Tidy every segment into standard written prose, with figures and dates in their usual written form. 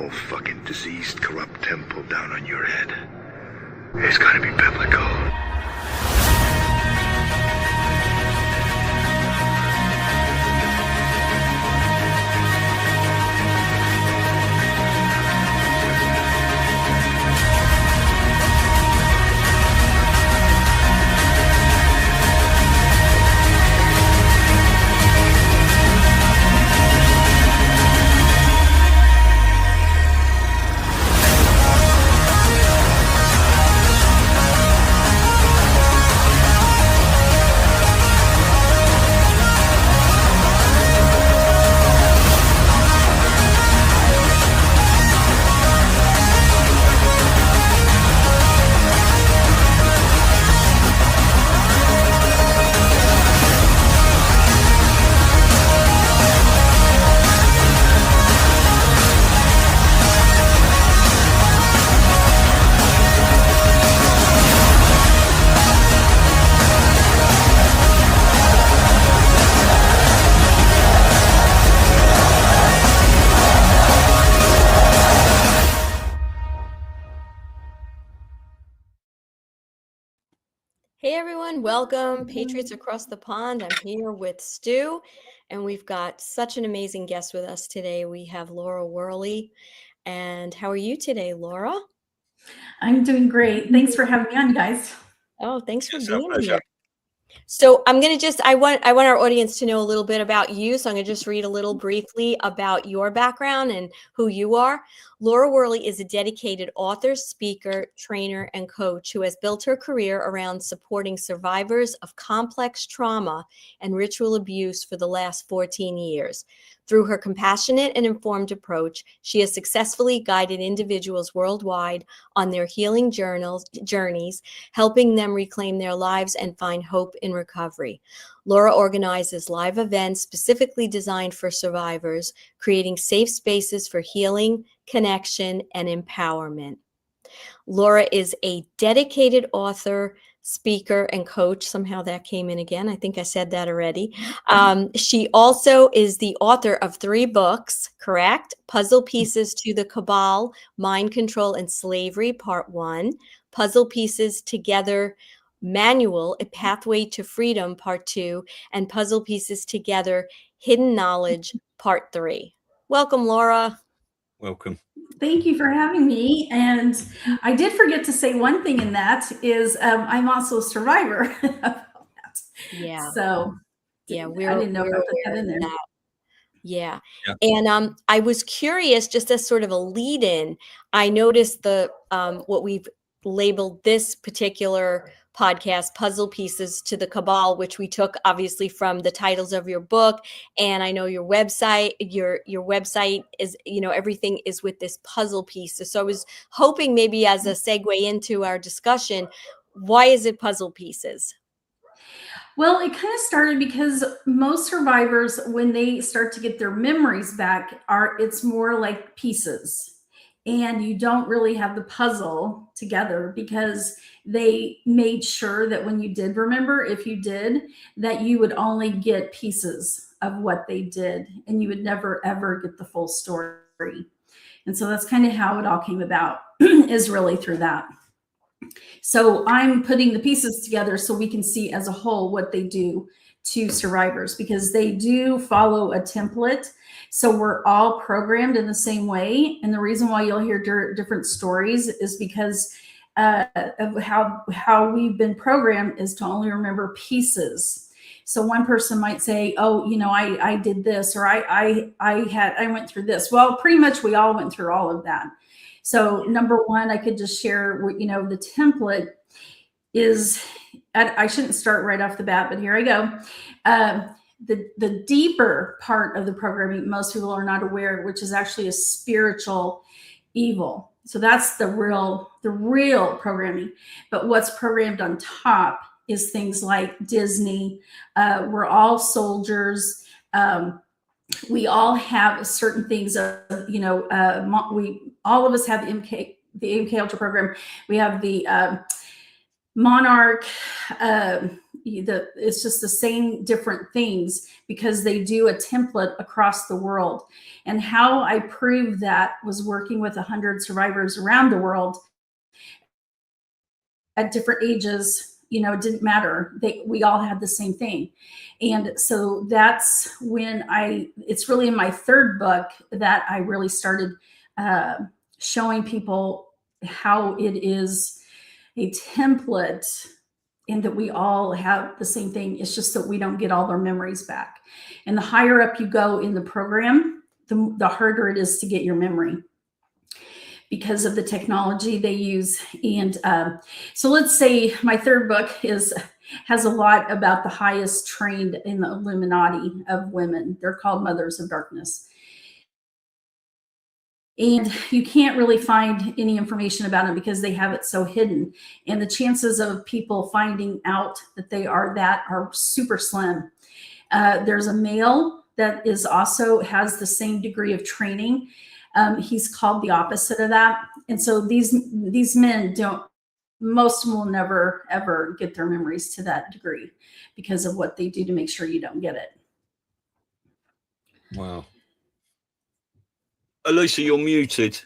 whole fucking diseased, corrupt temple down on your head. It's gotta be biblical. Hey everyone, welcome Patriots across the pond. I'm here with Stu, and we've got such an amazing guest with us today. We have Laura Worley. And how are you today, Laura? I'm doing great. Thanks for having me on, guys. Oh, thanks for being here. So I'm going to I want our audience to know a little bit about you. So I'm going to just read a little briefly about your background and who you are. Laura Worley is a dedicated author, speaker, trainer, and coach who has built her career around supporting survivors of complex trauma and ritual abuse for the last 14 years. Through her compassionate and informed approach, she has successfully guided individuals worldwide on their healing journeys, helping them reclaim their lives and find hope in recovery. Laura organizes live events specifically designed for survivors, creating safe spaces for healing, connection, and empowerment. Laura is a dedicated author, speaker, and coach. Somehow that came in again. I think I said that already. She also is the author of 3 books, correct? Puzzle Pieces to the Cabal, Mind Control and Slavery, Part 1. Puzzle Pieces Together Manual, A Pathway to Freedom, Part 2. And Puzzle Pieces Together, Hidden Knowledge, Part 3. Welcome, Laura. Welcome. Thank you for having me. And I did forget to say one thing in that is I'm also a survivor of that. Yeah. So yeah, I didn't know if I put that in there. Yeah. And I was curious, just as sort of a lead in, I noticed the what we've labeled this particular podcast, Puzzle Pieces to the Cabal, which we took obviously from the titles of your book. And I know your website, your website is, everything is with this puzzle pieces. So I was hoping maybe as a segue into our discussion, why is it puzzle pieces? Well, it kind of started because most survivors, when they start to get their memories back, it's more like pieces. And you don't really have the puzzle together because they made sure that when you did remember, if you did, that you would only get pieces of what they did and you would never, ever get the full story. And so that's kind of how it all came about, is really through that. So I'm putting the pieces together so we can see as a whole what they do to survivors, because they do follow a template. So we're all programmed in the same way. And the reason why you'll hear different stories is because of how we've been programmed is to only remember pieces. So one person might say, oh, I did this, or I went through this. Well, pretty much we all went through all of that. So number one, I could just share, the template is, I shouldn't start right off the bat, but here I go. The deeper part of the programming, most people are not aware, which is actually a spiritual evil. So that's the real programming. But what's programmed on top is things like Disney. We're all soldiers. We all have certain things, all of us have the MK Ultra program. We have the Monarch, it's just the same different things because they do a template across the world. And how I proved that was working with 100 survivors around the world at different ages. You know, it didn't matter. We all had the same thing. And so that's when it's really in my third book that I really started showing people how it is a template and that we all have the same thing. It's just that we don't get all our memories back. And the higher up you go in the program, the harder it is to get your memory because of the technology they use. And so let's say my third book has a lot about the highest trained in the Illuminati of women. They're called Mothers of Darkness. And you can't really find any information about them because they have it so hidden. And the chances of people finding out that they are that are super slim. There's a male that also has the same degree of training. He's called the opposite of that. And so these men most of them will never, ever get their memories to that degree because of what they do to make sure you don't get it. Wow. Elisa, you're muted.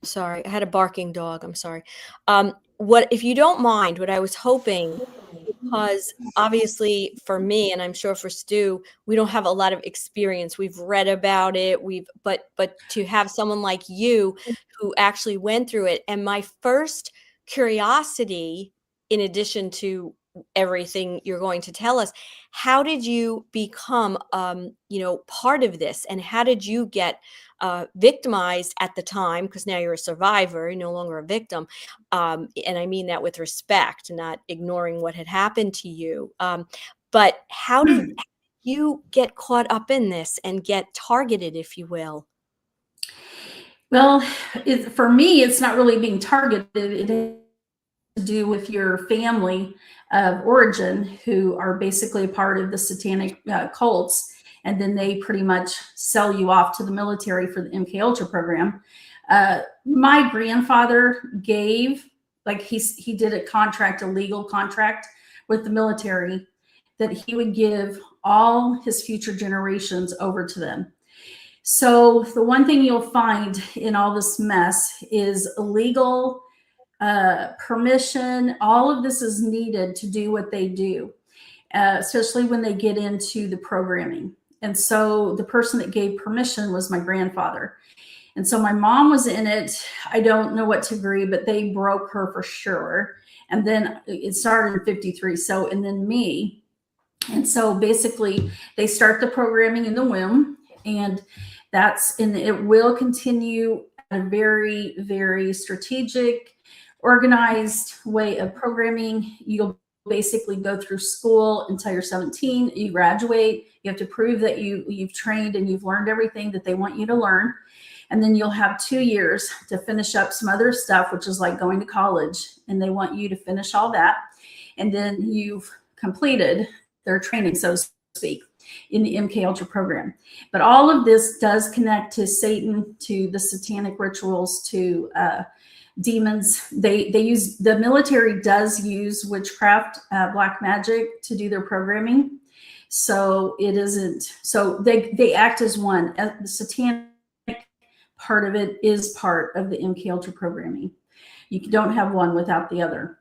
Sorry, I had a barking dog. I'm sorry. If you don't mind, what I was hoping, because obviously for me, and I'm sure for Stu, we don't have a lot of experience. We've read about it. But to have someone like you who actually went through it. And my first curiosity, in addition to everything you're going to tell us, how did you become, part of this, and how did you get victimized at the time? Because now you're a survivor, you're no longer a victim, and I mean that with respect, not ignoring what had happened to you. But how did you get caught up in this and get targeted, if you will? Well, for me, it's not really being targeted. It has to do with your family of origin, who are basically a part of the satanic cults. And then they pretty much sell you off to the military for the MK Ultra program. My grandfather gave, he did a legal contract with the military that he would give all his future generations over to them. So the one thing you'll find in all this mess is illegal permission. All of this is needed to do what they do, especially when they get into the programming. And so the person that gave permission was my grandfather. And so my mom was in it. I don't know what degree, but they broke her for sure. And then it started in 53. So, and then me. And so basically they start the programming in the womb, and it will continue at a very, very strategic, organized way of programming. You'll basically go through school until you're 17. You graduate. You have to prove that you've trained and you've learned everything that they want you to learn. And then you'll have 2 years to finish up some other stuff, which is like going to college. And they want you to finish all that. And then you've completed their training, so to speak, in the MK Ultra program. But all of this does connect to Satan, to the satanic rituals, to demons. The military does use witchcraft, black magic to do their programming. So it isn't, so they act as one. The satanic part of it is part of the MK Ultra programming. You don't have one without the other.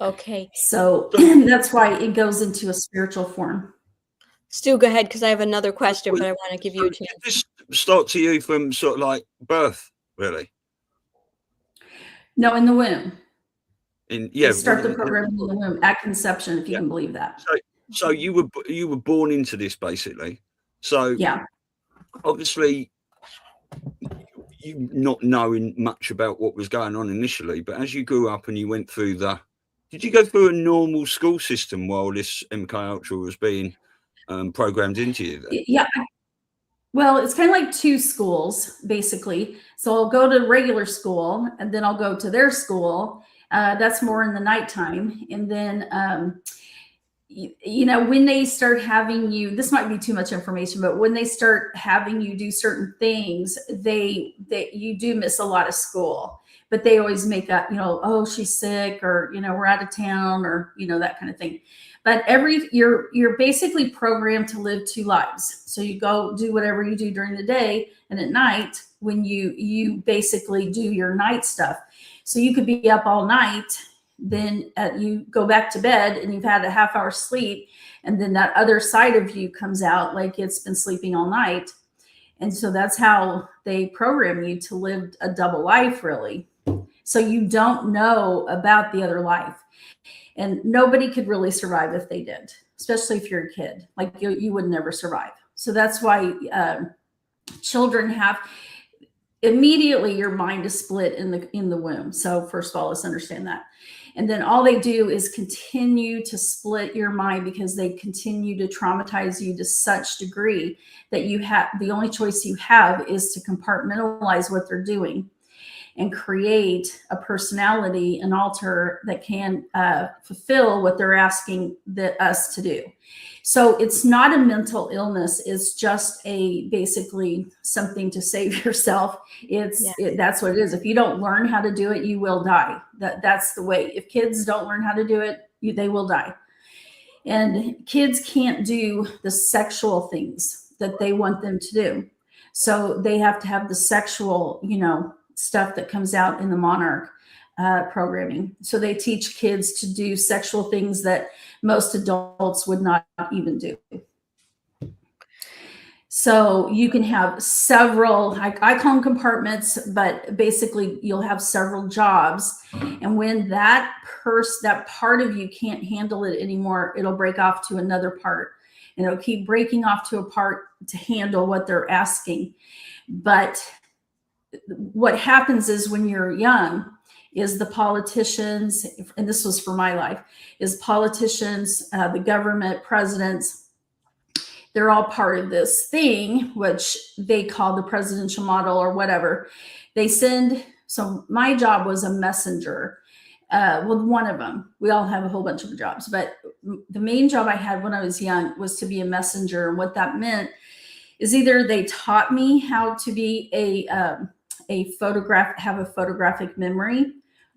Okay. So that's why it goes into a spiritual form. Stu, go ahead, because I have another question, but I want to give you a chance. Did this start to you from sort of like birth, really? No, in the womb. They start the program in the womb at conception, if you can believe that. So you were born into this, basically. So yeah, obviously you not knowing much about what was going on initially, but as you grew up and you went through did you go through a normal school system while this MK Ultra was being programmed into you then? Yeah. Well, it's kind of like two schools, basically. So I'll go to regular school, and then I'll go to their school. That's more in the nighttime. And then, when they start having you, this might be too much information, but when they start having you do certain things, you do miss a lot of school but they always make up, oh, she's sick, or, we're out of town, or, that kind of thing. But you're basically programmed to live 2 lives. So you go do whatever you do during the day, and at night when you basically do your night stuff. So you could be up all night, then you go back to bed and you've had a half-hour sleep, and then that other side of you comes out like it's been sleeping all night. And so that's how they program you to live a double life, really. So you don't know about the other life. And nobody could really survive if they did, especially if you're a kid. Like you would never survive. So that's why children have immediately, your mind is split in the womb. So first of all, let's understand that. And then all they do is continue to split your mind, because they continue to traumatize you to such degree that the only choice you have is to compartmentalize what they're doing and create a personality, an alter that can fulfill what they're asking us to do. So it's not a mental illness. It's just basically something to save yourself. That's what it is. If you don't learn how to do it, you will die. That's the way. If kids don't learn how to do it, they will die. And kids can't do the sexual things that they want them to do. So they have to have the sexual, stuff that comes out in the Monarch programming. So they teach kids to do sexual things that most adults would not even do. So you can have several, I call them compartments, but basically you'll have several jobs. And when that part of you can't handle it anymore, it'll break off to another part, and it'll keep breaking off to a part to handle what they're asking. But what happens is, when you're young, is the politicians, and this was for my life, is politicians, the government, presidents, they're all part of this thing, which they call the presidential model or whatever. So my job was a messenger. One of them. We all have a whole bunch of jobs, but the main job I had when I was young was to be a messenger. And what that meant is, either they taught me how to be have a photographic memory,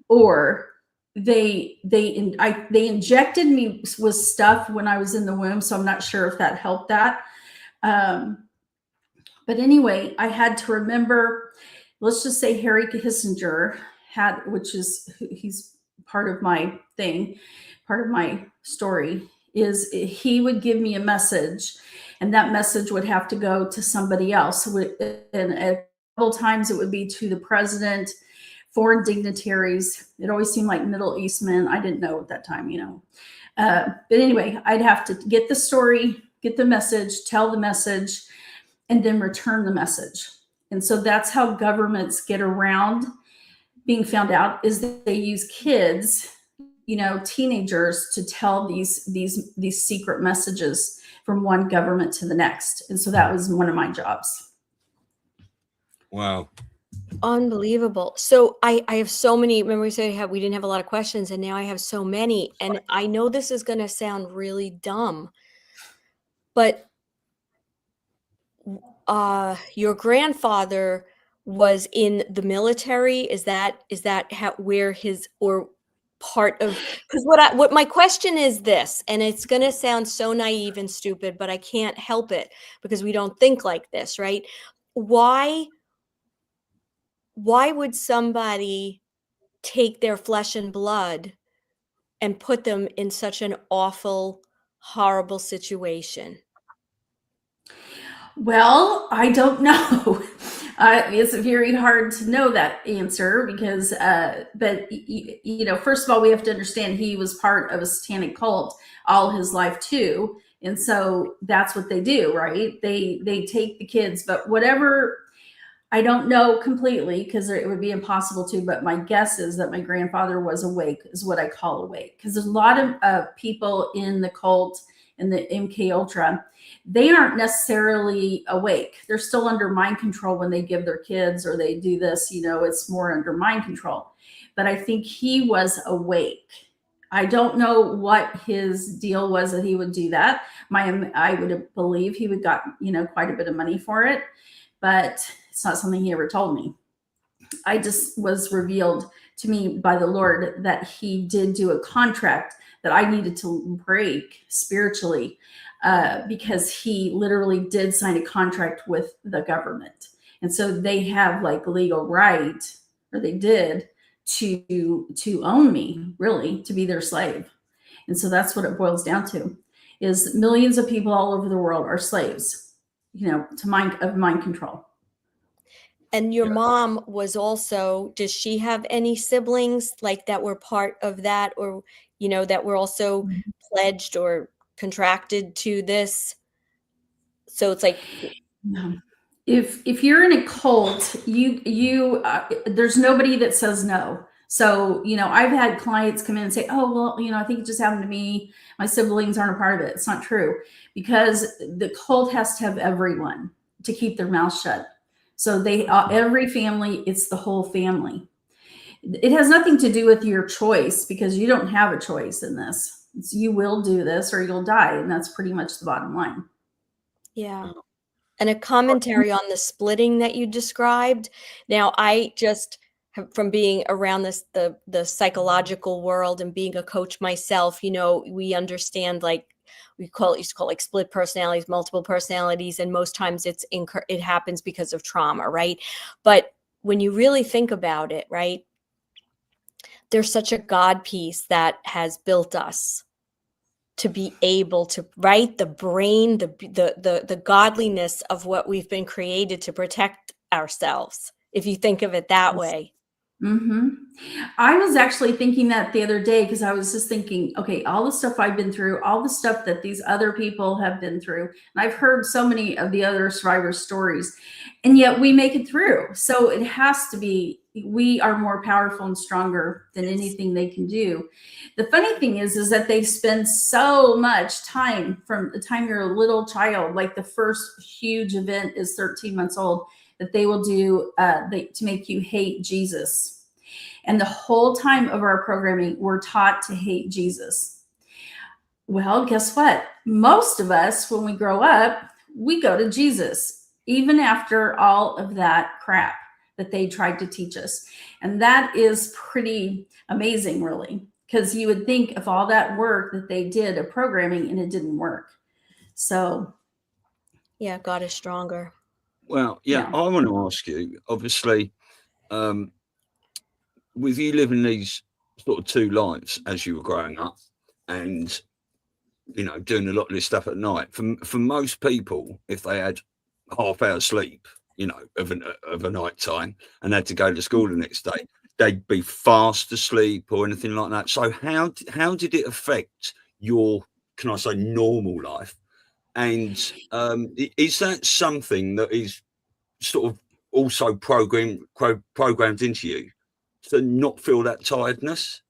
or they injected me with stuff when I was in the womb. So I'm not sure if that helped that. But anyway, I had to remember, let's just say Harry Kissinger he's part of my thing, part of my story, is he would give me a message, and that message would have to go to somebody else. And a couple times it would be to the president, foreign dignitaries. It always seemed like Middle East men. I didn't know at that time, But anyway, I'd have to get the story, get the message, tell the message, and then return the message. And so that's how governments get around being found out, is that they use kids, teenagers, to tell these secret messages from one government to the next. And so that was one of my jobs. Wow. Unbelievable. So I have so many memories. We didn't have a lot of questions, and now I have so many. And I know this is going to sound really dumb, but your grandfather was in the military. Is that where his, or part of, because what my question is this, and it's going to sound so naive and stupid, but I can't help it because we don't think like this, right? Why would somebody take their flesh and blood and put them in such an awful, horrible situation? Well, I don't know. It's very hard to know that answer, because, but first of all, we have to understand he was part of a satanic cult all his life too. And so that's what they do, right? They take the kids, but whatever, I don't know completely, because it would be impossible to, but my guess is that my grandfather was awake, is what I call awake. Because there's a lot of people in the cult, in the MK Ultra, they aren't necessarily awake. They're still under mind control when they give their kids, or they do this, it's more under mind control. But I think he was awake. I don't know what his deal was that he would do that. I would believe he would got, quite a bit of money for it, but it's not something he ever told me. I just was revealed to me by the Lord that he did do a contract that I needed to break spiritually, because he literally did sign a contract with the government. And so they have like legal right, or they did, to own me, really, to be their slave. And so that's what it boils down to, is millions of people all over the world are slaves, to mind control. And your mom was also, does she have any siblings like that were part of that, or, that were also pledged or contracted to this? So it's like, if you're in a cult, there's nobody that says no. So, I've had clients come in and say, oh, well, I think it just happened to me. My siblings aren't a part of it. It's not true, because the cult has to have everyone to keep their mouth shut. So every family, it's the whole family. It has nothing to do with your choice, because you don't have a choice in this. You will do this or you'll die. And that's pretty much the bottom line. Yeah. And a commentary on the splitting that you described. Now, I just, from being around the psychological world and being a coach myself, we understand, like, we used to call like split personalities, multiple personalities, and most times it happens because of trauma, right? But when you really think about it, right, there's such a God piece that has built us to be able to, right, the brain, the godliness of what we've been created to protect ourselves, if you think of it that way. Mm-hmm. I was actually thinking that the other day, because I was just thinking, okay, all the stuff I've been through, all the stuff that these other people have been through, and I've heard so many of the other survivors' stories, and yet we make it through. So it has to be, we are more powerful and stronger than anything they can do. The funny thing is that they spend so much time from the time you're a little child, like the first huge event is 13 months old, that they will do to make you hate Jesus. And the whole time of our programming, we're taught to hate Jesus. Well, guess what? Most of us, when we grow up, we go to Jesus, even after all of that crap that they tried to teach us. And that is pretty amazing, really, because you would think of all that work that they did of programming and it didn't work. So, yeah, God is stronger. Well, yeah. I want to ask you, obviously, with you living these sort of two lives as you were growing up, and doing a lot of this stuff at night, for most people, if they had half hour sleep, of a night time, and had to go to school the next day, they'd be fast asleep or anything like that. So how did it affect your, can I say, normal life? And is that something that is sort of also programmed into you to not feel that tiredness?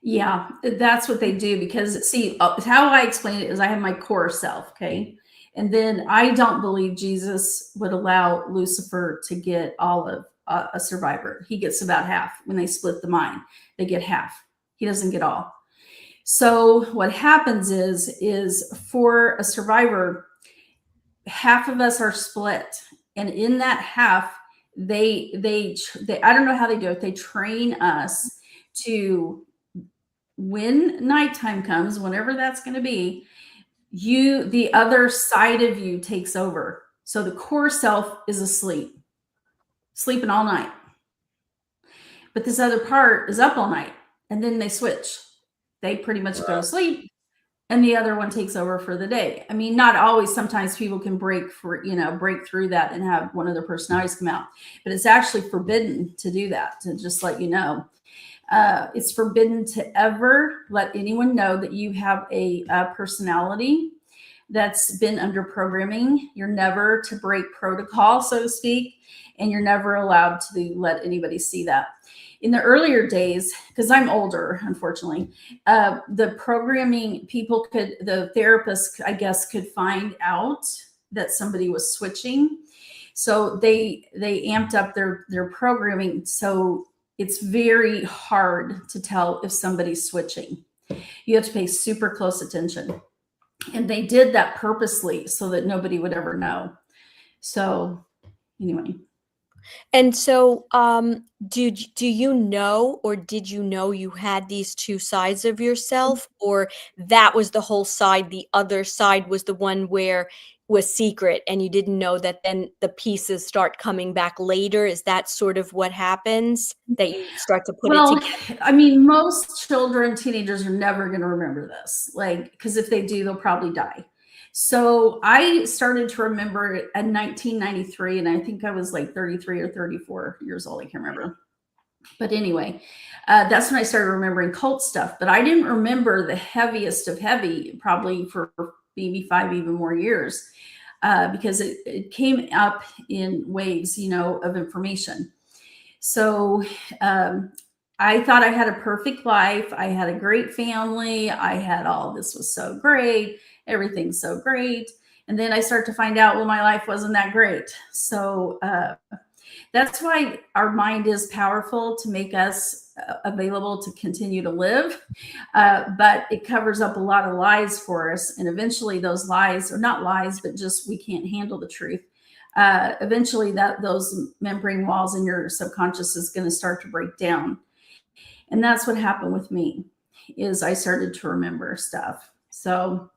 Yeah, that's what they do, because see, how I explain it is I have my core self, okay? And then I don't believe Jesus would allow Lucifer to get all of a survivor. He gets about half. When they split the mind, they get half. He doesn't get all. So what happens is for a survivor, half of us are split. And in that half, they I don't know how they do it. They train us to, when nighttime comes, whenever that's going to be, the other side of you takes over. So the core self is asleep, sleeping all night. But this other part is up all night, and then they switch. They pretty much go to sleep, and the other one takes over for the day. I mean, not always. Sometimes people can break through that and have one of their personalities come out, but it's actually forbidden to do that, to just let you know. It's forbidden to ever let anyone know that you have a personality that's been under programming. You're never to break protocol, so to speak, and you're never allowed to let anybody see that. In the earlier days, because I'm older, unfortunately, the programming people the therapist, I guess, could find out that somebody was switching. So they amped up their programming. So it's very hard to tell if somebody's switching. You have to pay super close attention. And they did that purposely so that nobody would ever know. So anyway. And so, do you know, or did you know you had these two sides of yourself, or that was the whole side? The other side was the one where was secret, and you didn't know that. Then the pieces start coming back later. Is that sort of what happens? That you start to put it Well, together? I mean, most children, teenagers are never going to remember this, like, because if they do, they'll probably die. So I started to remember it in 1993, and I think I was like 33 or 34 years old. I can't remember. But anyway, that's when I started remembering cult stuff. But I didn't remember the heaviest of heavy, probably for maybe 5 even more years, because it came up in waves, of information. So I thought I had a perfect life. I had a great family. I had this was so great. Everything's so great. And then I start to find out, well, my life wasn't that great. So that's why our mind is powerful, to make us available to continue to live. But it covers up a lot of lies for us. And eventually those lies, or not lies, but just we can't handle the truth. Eventually those membrane walls in your subconscious is going to start to break down. And that's what happened with me, is I started to remember stuff. So,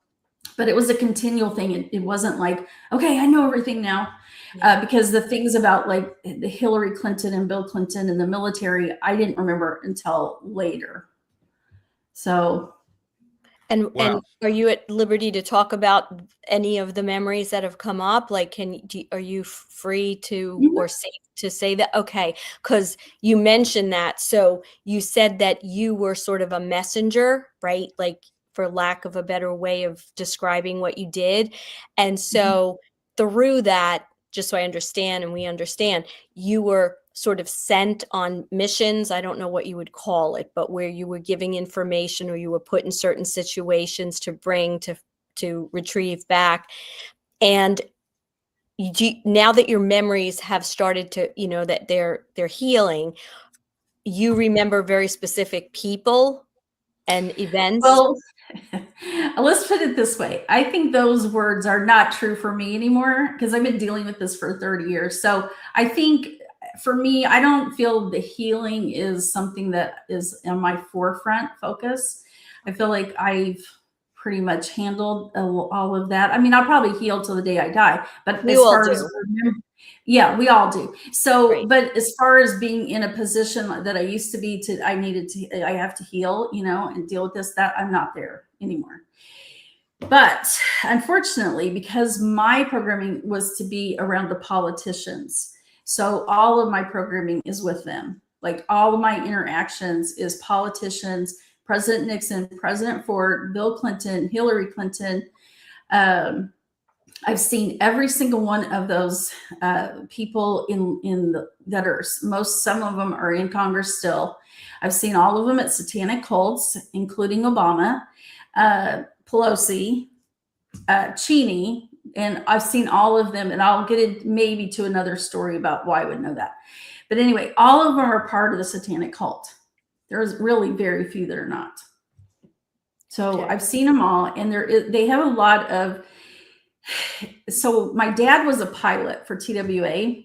but it was a continual thing. It wasn't like, okay, I know everything now. Because the things about like the Hillary Clinton and Bill Clinton and the military, I didn't remember until later. So. And are you at liberty to talk about any of the memories that have come up? Like, are you free to, or safe to say that? Okay, because you mentioned that. So you said that you were sort of a messenger, right? Like, for lack of a better way of describing what you did. And so through that, just so I understand and we understand, you were sort of sent on missions. I don't know what you would call it, but where you were giving information, or you were put in certain situations to bring to retrieve back. And now that your memories have started to, that they're healing, you remember very specific people and events. Well, let's put it this way. I think those words are not true for me anymore, because I've been dealing with this for 30 years. So I think for me, I don't feel the healing is something that is on my forefront focus. I feel like I've pretty much handled all of that. I mean, I'll probably heal till the day I die, but We as all far do. as yeah, we all do. So, Right. but as far as being in a position that I used to be, I have to heal, and deal with this, that I'm not there anymore. But unfortunately, because my programming was to be around the politicians, so all of my programming is with them. Like, all of my interactions is politicians, President Nixon, President Ford, Bill Clinton, Hillary Clinton. I've seen every single one of those people some of them are in Congress still. I've seen all of them at satanic cults, including Obama, Pelosi, Cheney, and I've seen all of them, and I'll get it maybe to another story about why I would know that. But anyway, all of them are part of the satanic cult. There's really very few that are not. So I've seen them all, and they have a lot of. So my dad was a pilot for TWA.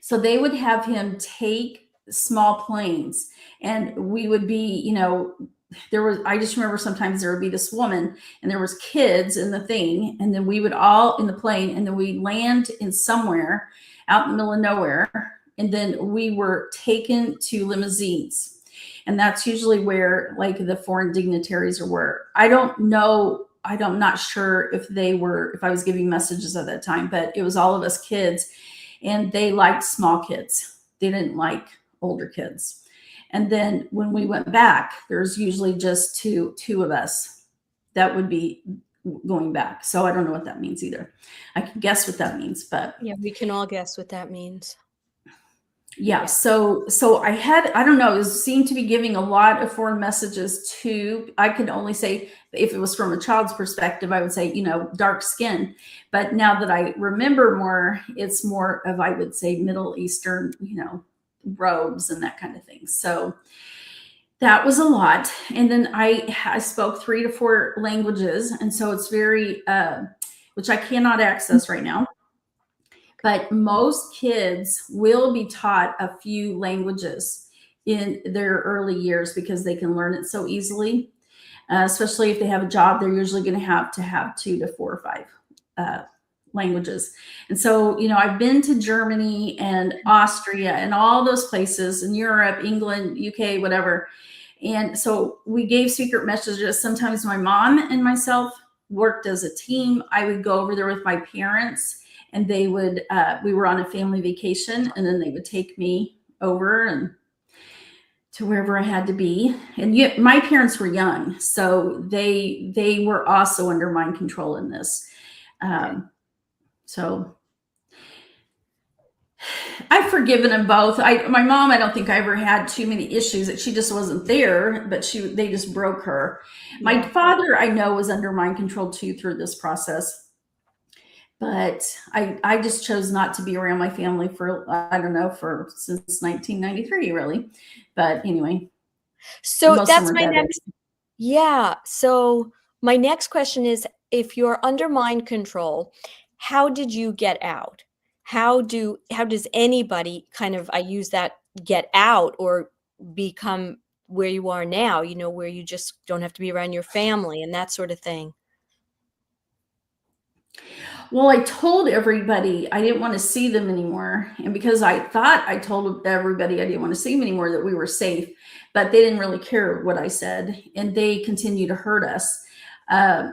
So they would have him take small planes, and we would be, I just remember sometimes there would be this woman, and there was kids in the thing, and then we would all in the plane, and then we land in somewhere out in the middle of nowhere, and then we were taken to limousines. And that's usually where like the foreign dignitaries were. I don't know. I'm not sure if I was giving messages at that time, but it was all of us kids, and they liked small kids. They didn't like older kids. And then when we went back, there's usually just two of us that would be going back. So I don't know what that means either. I can guess what that means, but yeah, we can all guess what that means. Yeah. So I don't know, it seemed to be giving a lot of foreign messages to, I can only say, if it was from a child's perspective, I would say, dark skin. But now that I remember more, it's more of, I would say, Middle Eastern, robes and that kind of thing. So that was a lot. And then I spoke 3 to 4 languages. And so it's very, which I cannot access right now. But most kids will be taught a few languages in their early years because they can learn it so easily. Especially if they have a job, they're usually going to have 2 to 4 or 5 languages. And so, I've been to Germany and Austria and all those places in Europe, England, UK, whatever. And so we gave secret messages. Sometimes my mom and myself worked as a team. I would go over there with my parents, and they would, we were on a family vacation, and then they would take me over and to wherever I had to be. And yet my parents were young, so they were also under mind control in this. So I've forgiven them both. My mom, I don't think I ever had too many issues. That she just wasn't there, but they just broke her. My father, I know, was under mind control too through this process. But I just chose not to be around my family for, I don't know, since 1993, really. But anyway. So that's my next. Yeah. So my next question is, if you're under mind control, how did you get out? How does anybody kind of, I use that, get out or become where you are now, where you just don't have to be around your family and that sort of thing? Well, I told everybody I didn't want to see them anymore. And because I thought I told everybody I didn't want to see them anymore, that we were safe, but they didn't really care what I said, and they continue to hurt us.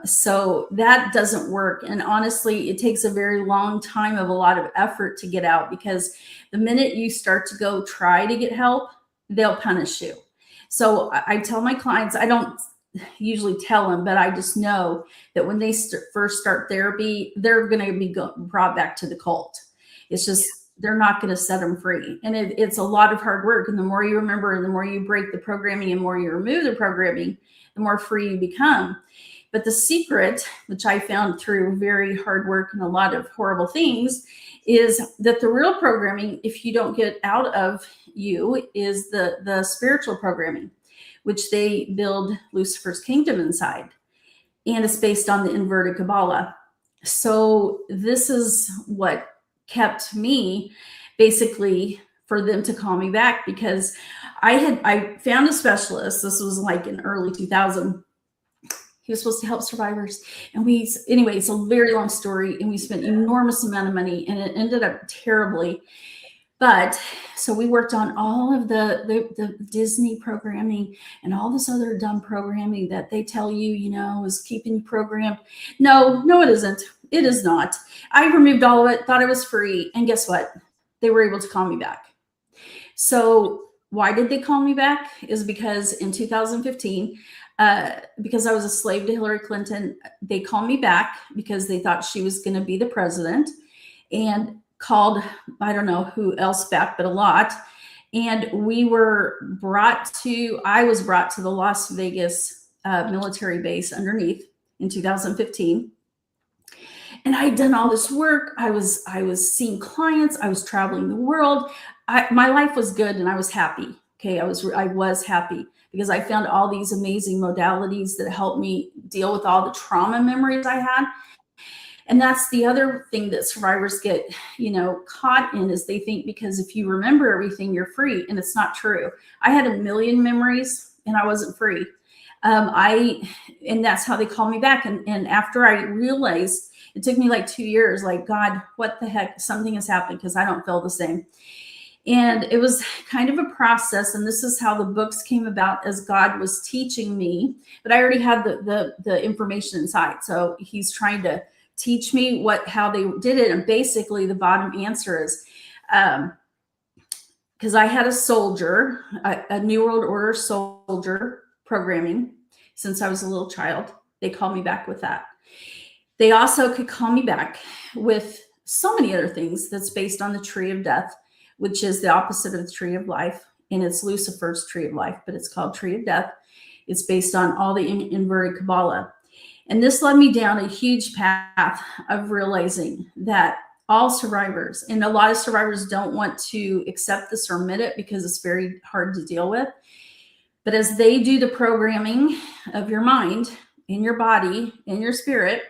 So that doesn't work. And honestly, it takes a very long time of a lot of effort to get out, because the minute you start to go try to get help, they'll punish you. So I tell my clients, I don't usually tell them, but I just know that when they first start therapy, they're going to be brought back to the cult. It's just, they're not going to set them free. And it's a lot of hard work. And the more you remember, the more you break the programming and more you remove the programming, the more free you become. But the secret, which I found through very hard work and a lot of horrible things, is that the real programming, if you don't get out of you, is the spiritual programming, which they build Lucifer's kingdom inside. And it's based on the inverted Kabbalah. So this is what kept me, basically, for them to call me back, because I found a specialist. This was like in early 2000. He was supposed to help survivors. And anyway, it's a very long story, and we spent enormous amount of money, and it ended up terribly. But so we worked on all of the Disney programming and all this other dumb programming that they tell you, is keeping you programmed. No, it isn't. It is not. I removed all of it, thought it was free. And guess what? They were able to call me back. So why did they call me back? Is because in 2015, because I was a slave to Hillary Clinton, they called me back because they thought she was going to be the president, and called, I don't know who else back, but a lot. And I was brought to the Las Vegas military base underneath in 2015. And I had done all this work. I was seeing clients. I was traveling the world. My life was good, and I was happy. Okay, I was happy because I found all these amazing modalities that helped me deal with all the trauma memories I had. And that's the other thing that survivors get, caught in, is they think because if you remember everything, you're free. And it's not true. I had a million memories and I wasn't free. And that's how they call me back. And after I realized, it took me like 2 years, like, God, what the heck? Something has happened, because I don't feel the same. And it was kind of a process. And this is how the books came about, as God was teaching me. But I already had the information inside. So he's trying to teach me how they did it. And basically the bottom answer is, because I had a soldier, a New World Order soldier programming since I was a little child. They called me back with that. They also could call me back with so many other things that's based on the tree of death, which is the opposite of the tree of life. And it's Lucifer's tree of life, but it's called tree of death. It's based on all the inverted Kabbalah. And this led me down a huge path of realizing that all survivors, and a lot of survivors don't want to accept this or admit it because it's very hard to deal with. But as they do the programming of your mind, in your body, in your spirit,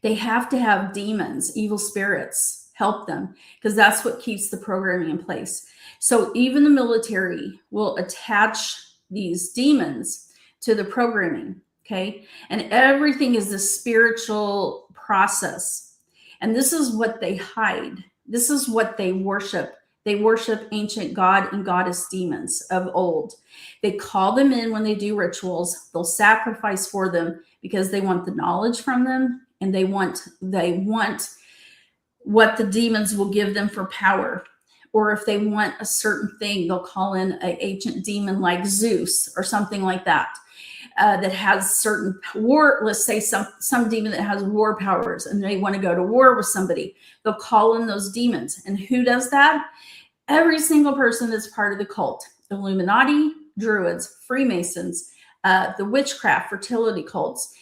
they have to have demons, evil spirits, help them, because that's what keeps the programming in place. So even the military will attach these demons to the programming, okay? And everything is a spiritual process. And this is what they hide. This is what they worship. They worship ancient god and goddess demons of old. They call them in when they do rituals. They'll sacrifice for them because they want the knowledge from them, and they want what the demons will give them for power. Or if they want a certain thing, they'll call in an ancient demon like Zeus or something like that, that has certain war. Let's say some demon that has war powers, and they want to go to war with somebody. They'll call in those demons. And who does that? Every single person that's part of the cult. Illuminati, Druids, Freemasons, the witchcraft, fertility cults,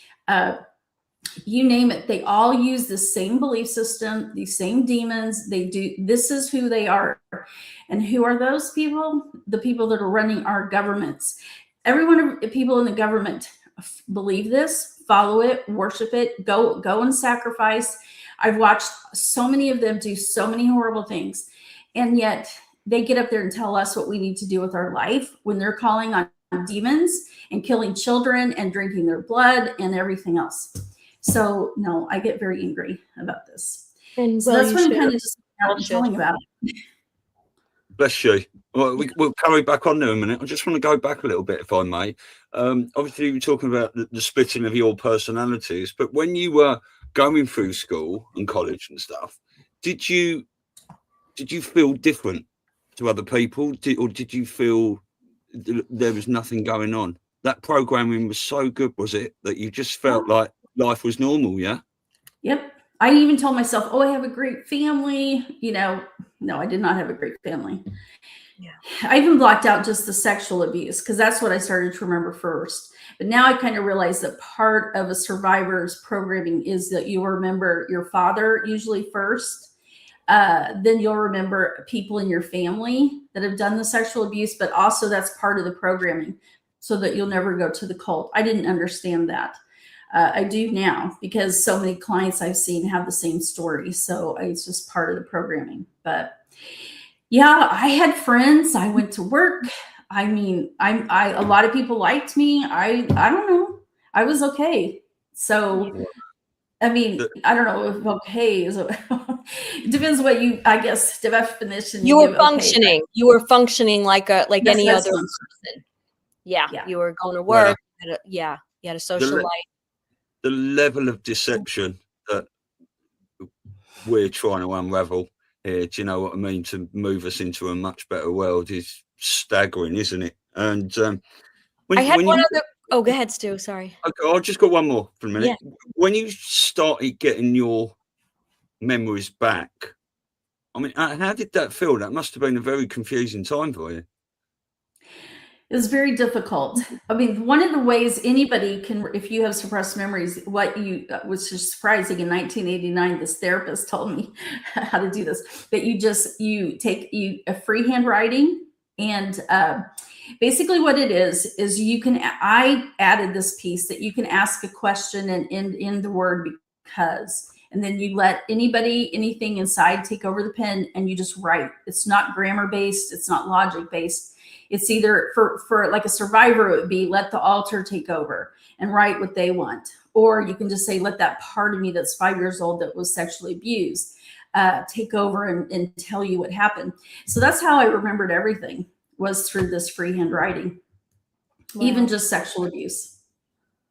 you name it. They all use the same belief system, these same demons. They do. This is who they are. And who are those people? The people that are running our governments. Everyone, people in the government believe this, follow it, worship it, go and sacrifice. I've watched so many of them do so many horrible things. And yet they get up there and tell us what we need to do with our life when they're calling on demons and killing children and drinking their blood and everything else. So no, I get very angry about this. And so that's what I'm kind of just telling about it. Bless you. Well, we'll carry back on there a minute. I just want to go back a little bit, if I may. Obviously, you were talking about the splitting of your personalities, but when you were going through school and college and stuff, did you feel different to other people, or did you feel there was nothing going on? That programming was so good, was it, that you just felt like life was normal? Yeah. Yep. I even told myself, oh, I have a great family. No, I did not have a great family. Yeah. I even blocked out just the sexual abuse, because that's what I started to remember first. But now I kind of realize that part of a survivor's programming is that you remember your father usually first. Then you'll remember people in your family that have done the sexual abuse, but also that's part of the programming so that you'll never go to the cult. I didn't understand that. I do now, because so many clients I've seen have the same story. So it's just part of the programming. But yeah, I had friends. I went to work. I mean, a lot of people liked me. I don't know. I was okay. So, I mean, I don't know if okay is, it depends what I guess, definition. You were functioning. Okay. You were functioning like any other person. Yeah. You were going to work. You had a social life. The level of deception that we're trying to unravel here, do you know what I mean, to move us into a much better world is staggering, isn't it? And go ahead, Stu, sorry. Okay, I've just got one more for a minute. Yeah. When you started getting your memories back, I mean, how did that feel? That must have been a very confusing time for you. It was very difficult. I mean, one of the ways anybody can, if you have suppressed memories, was just surprising. In 1989, this therapist told me how to do this, that you take a freehand writing, and basically what it is I added this piece that you can ask a question and end in the word because, and then you let anything inside take over the pen, and you just write. It's not grammar based. It's not logic based. It's either for like a survivor, it would be let the altar take over and write what they want. Or you can just say, let that part of me that's 5 years old that was sexually abused take over and tell you what happened. So that's how I remembered everything, was through this freehand writing, even just sexual abuse.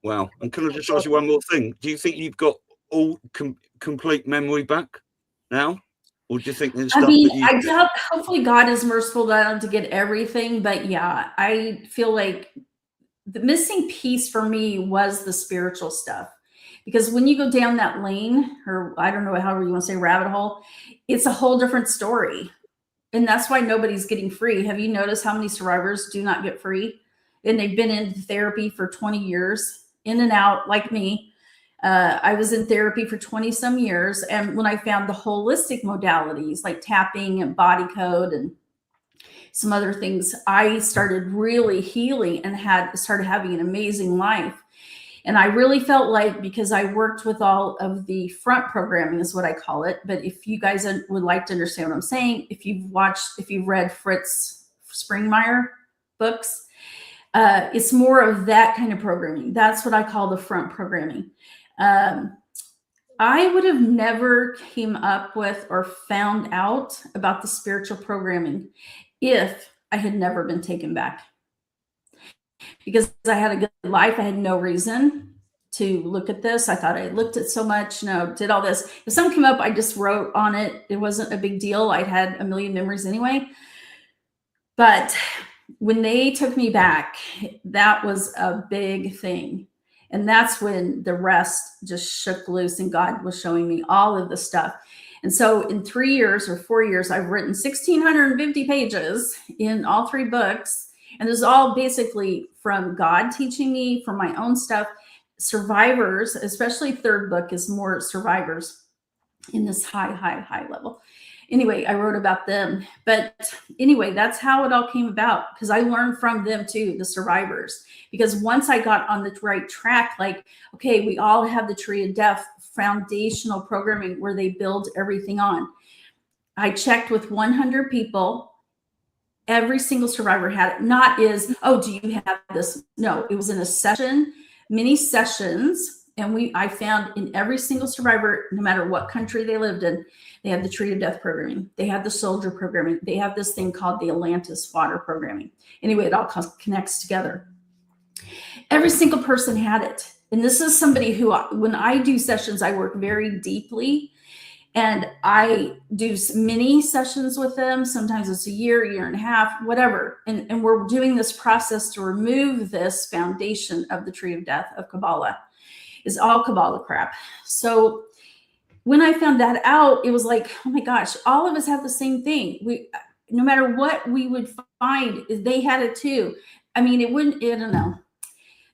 Wow. And can I just ask you one more thing? Do you think you've got all complete memory back now? Or do you think there's stuff I doubt, hopefully God is merciful to get everything. But yeah, I feel like the missing piece for me was the spiritual stuff. Because when you go down that lane, or I don't know, however you want to say, rabbit hole, it's a whole different story. And that's why nobody's getting free. Have you noticed how many survivors do not get free? And they've been in therapy for 20 years, in and out, like me. I was in therapy for 20 some years. And when I found the holistic modalities like tapping and body code and some other things, I started really healing and started having an amazing life. And I really felt like, because I worked with all of the front programming is what I call it. But if you guys would like to understand what I'm saying, if you've read Fritz Springmeier books, it's more of that kind of programming. That's what I call the front programming. I would have never came up with or found out about the spiritual programming if I had never been taken back. Because I had a good life. I had no reason to look at this. I thought I looked at so much, did all this. If something came up, I just wrote on it. It wasn't a big deal. I had a million memories anyway. But when they took me back, that was a big thing. And that's when the rest just shook loose and God was showing me all of the stuff. And so in 3 years or 4 years, I've written 1,650 pages in all 3 books. And this is all basically from God teaching me, from my own stuff. Survivors, especially 3rd book, is more survivors in this high level. Anyway, I wrote about them. But anyway, that's how it all came about, because I learned from them too, the survivors. Because once I got on the right track, like, okay, we all have the Tree of Death foundational programming where they build everything on. I checked with 100 people. Every single survivor had it. Not is, oh, do you have this? No, it was in a session, many sessions. And I found in every single survivor, no matter what country they lived in, they had the Tree of Death programming. They had the soldier programming. They have this thing called the Atlantis fodder programming. Anyway, it all connects together. Every single person had it. And this is somebody who, when I do sessions, I work very deeply. And I do many sessions with them. Sometimes it's a year and a half, whatever. And we're doing this process to remove this foundation of the Tree of Death of Kabbalah. Is all Kabbalah crap. So when I found that out, it was like, oh my gosh, all of us have the same thing. No matter what we would find, they had it too. I mean, I don't know.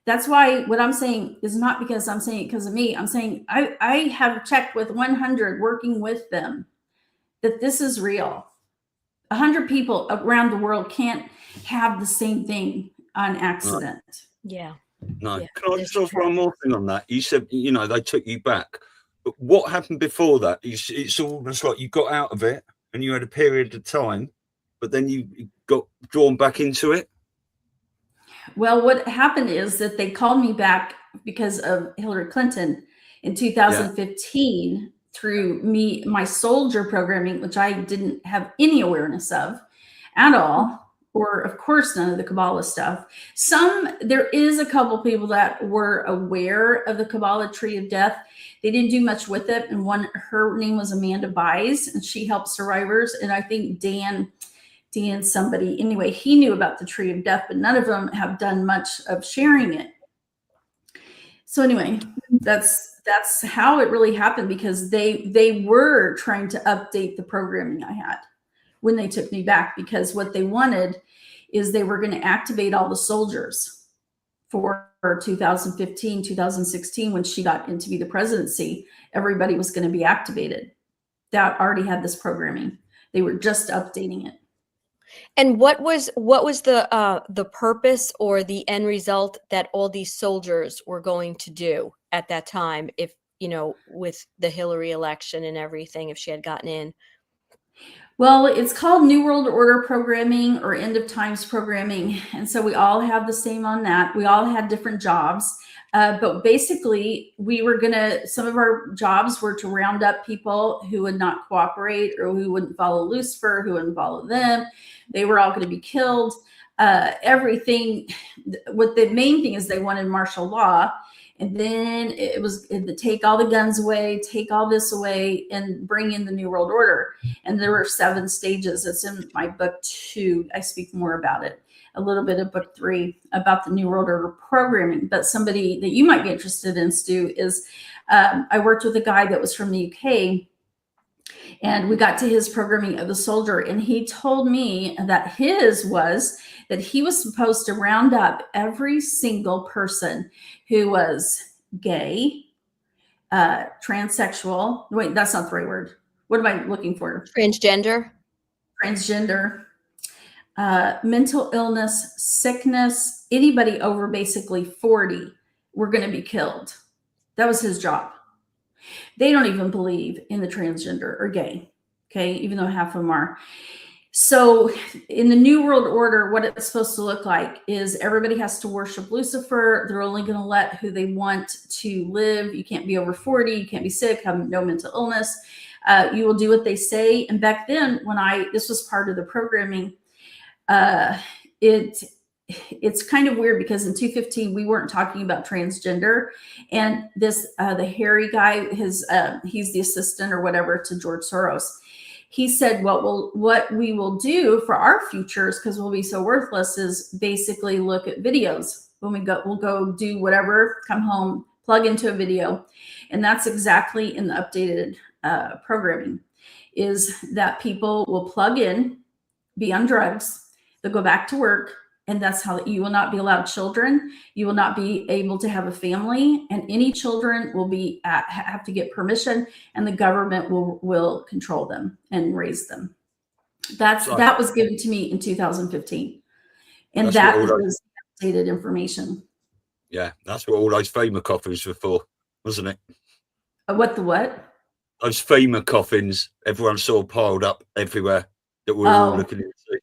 That's why what I'm saying is not because I'm saying it because of me. I'm saying I have checked with 100 working with them that this is real. 100 people around the world can't have the same thing on accident. Yeah. No. Yeah, Can I just offer one more thing on that? You said, they took you back. But what happened before that? It's almost like you got out of it and you had a period of time, but then you got drawn back into it. Well, what happened is that they called me back because of Hillary Clinton in 2015 through my soldier programming, which I didn't have any awareness of at all, or of course none of the Kabbalah stuff. There is a couple people that were aware of the Kabbalah Tree of Death. They didn't do much with it. And her name was Amanda Byes, and she helped survivors. And I think Dan somebody, anyway, he knew about the Tree of Death, but none of them have done much of sharing it. So anyway, that's how it really happened, because they were trying to update the programming I had when they took me back, because what they wanted is they were going to activate all the soldiers for 2015, 2016, when she got into be the presidency. Everybody was going to be activated that already had this programming. They were just updating it. And what was the purpose or the end result that all these soldiers were going to do at that time, if with the Hillary election and everything, if she had gotten in? Well, it's called New World Order programming or End of Times programming. And so we all have the same on that. We all had different jobs. But basically, some of our jobs were to round up people who would not cooperate or who wouldn't follow Lucifer, who wouldn't follow them. They were all going to be killed. Everything. What the main thing is, they wanted martial law. And then it was to take all the guns away, take all this away, and bring in the New World Order. And there were 7 stages. It's in my book 2. I speak more about it. A little bit of book 3 about the New World Order programming. But somebody that you might be interested in, Stu, is I worked with a guy that was from the UK, and we got to his programming of the soldier. And he told me that he was supposed to round up every single person who was gay, transsexual. Wait, that's not the right word. What am I looking for? Transgender, mental illness, sickness, anybody over basically 40 were going to be killed. That was his job. They don't even believe in the transgender or gay, okay, even though half of them are. So in the New World Order, what it's supposed to look like is everybody has to worship Lucifer. They're only going to let who they want to live. You can't be over 40. You can't be sick, have no mental illness. You will do what they say. And back then, when this was part of the programming, it's kind of weird because in 215 we weren't talking about transgender, and this the hairy guy, he's the assistant or whatever to George Soros. He said, what we will do for our futures, because we'll be so worthless, is basically look at videos. When we'll go do whatever, come home, plug into a video. And that's exactly in the updated programming, is that people will plug in, be on drugs, they'll go back to work, and that's how you will not be allowed children. You will not be able to have a family, and any children will have to get permission, and the government will control them and raise them. That was given to me in 2015, and that was updated information. Yeah, that's what all those FEMA coffins were for, wasn't it? What? Those FEMA coffins everyone saw piled up everywhere that we're all looking into.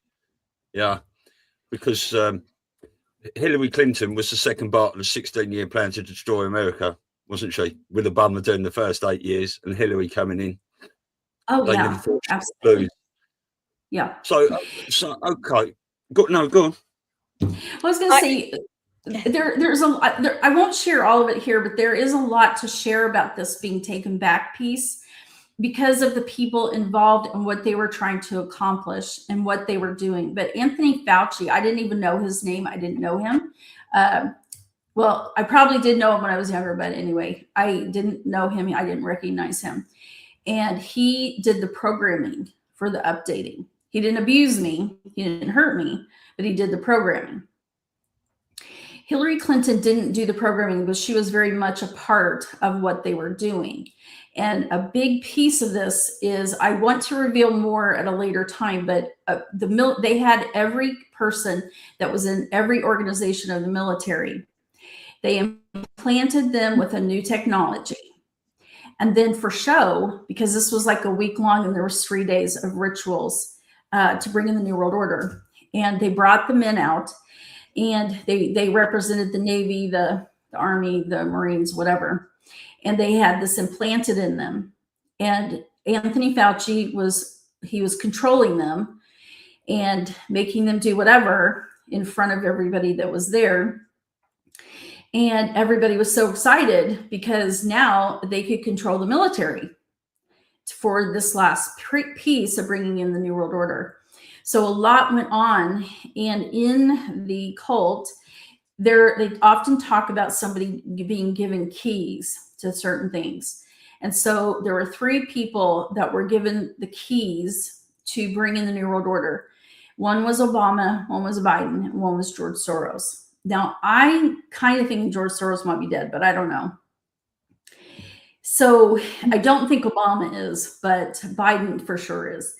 Yeah. Because Hillary Clinton was the second part of the 16-year plan to destroy America, wasn't she? With Obama doing the first 8 years and Hillary coming in. Oh, yeah, absolutely. Yeah. So okay. Go on. I was going to say, there's a lot. I won't share all of it here, but there is a lot to share about this being taken back piece, because of the people involved and what they were trying to accomplish and what they were doing. But Anthony Fauci, I didn't even know his name. I didn't know him. Well, I probably did know him when I was younger, but anyway, I didn't know him. I didn't recognize him. And he did the programming for the updating. He didn't abuse me. He didn't hurt me, but he did the programming. Hillary Clinton didn't do the programming, but she was very much a part of what they were doing. And a big piece of this is, I want to reveal more at a later time, but they had every person that was in every organization of the military. They implanted them with a new technology. And then for show, because this was like a week long and there was 3 days of rituals to bring in the New World Order. And they brought the men out, and they represented the Navy, the Army, the Marines, whatever. And they had this implanted in them. And Anthony Fauci was controlling them and making them do whatever in front of everybody that was there. And everybody was so excited because now they could control the military for this last piece of bringing in the New World Order. So a lot went on. And in the cult, they often talk about somebody being given keys to certain things. And so there were 3 people that were given the keys to bring in the New World Order. One was Obama, one was Biden, and one was George Soros. Now, I kind of think George Soros might be dead, but I don't know. So I don't think Obama is, but Biden for sure is.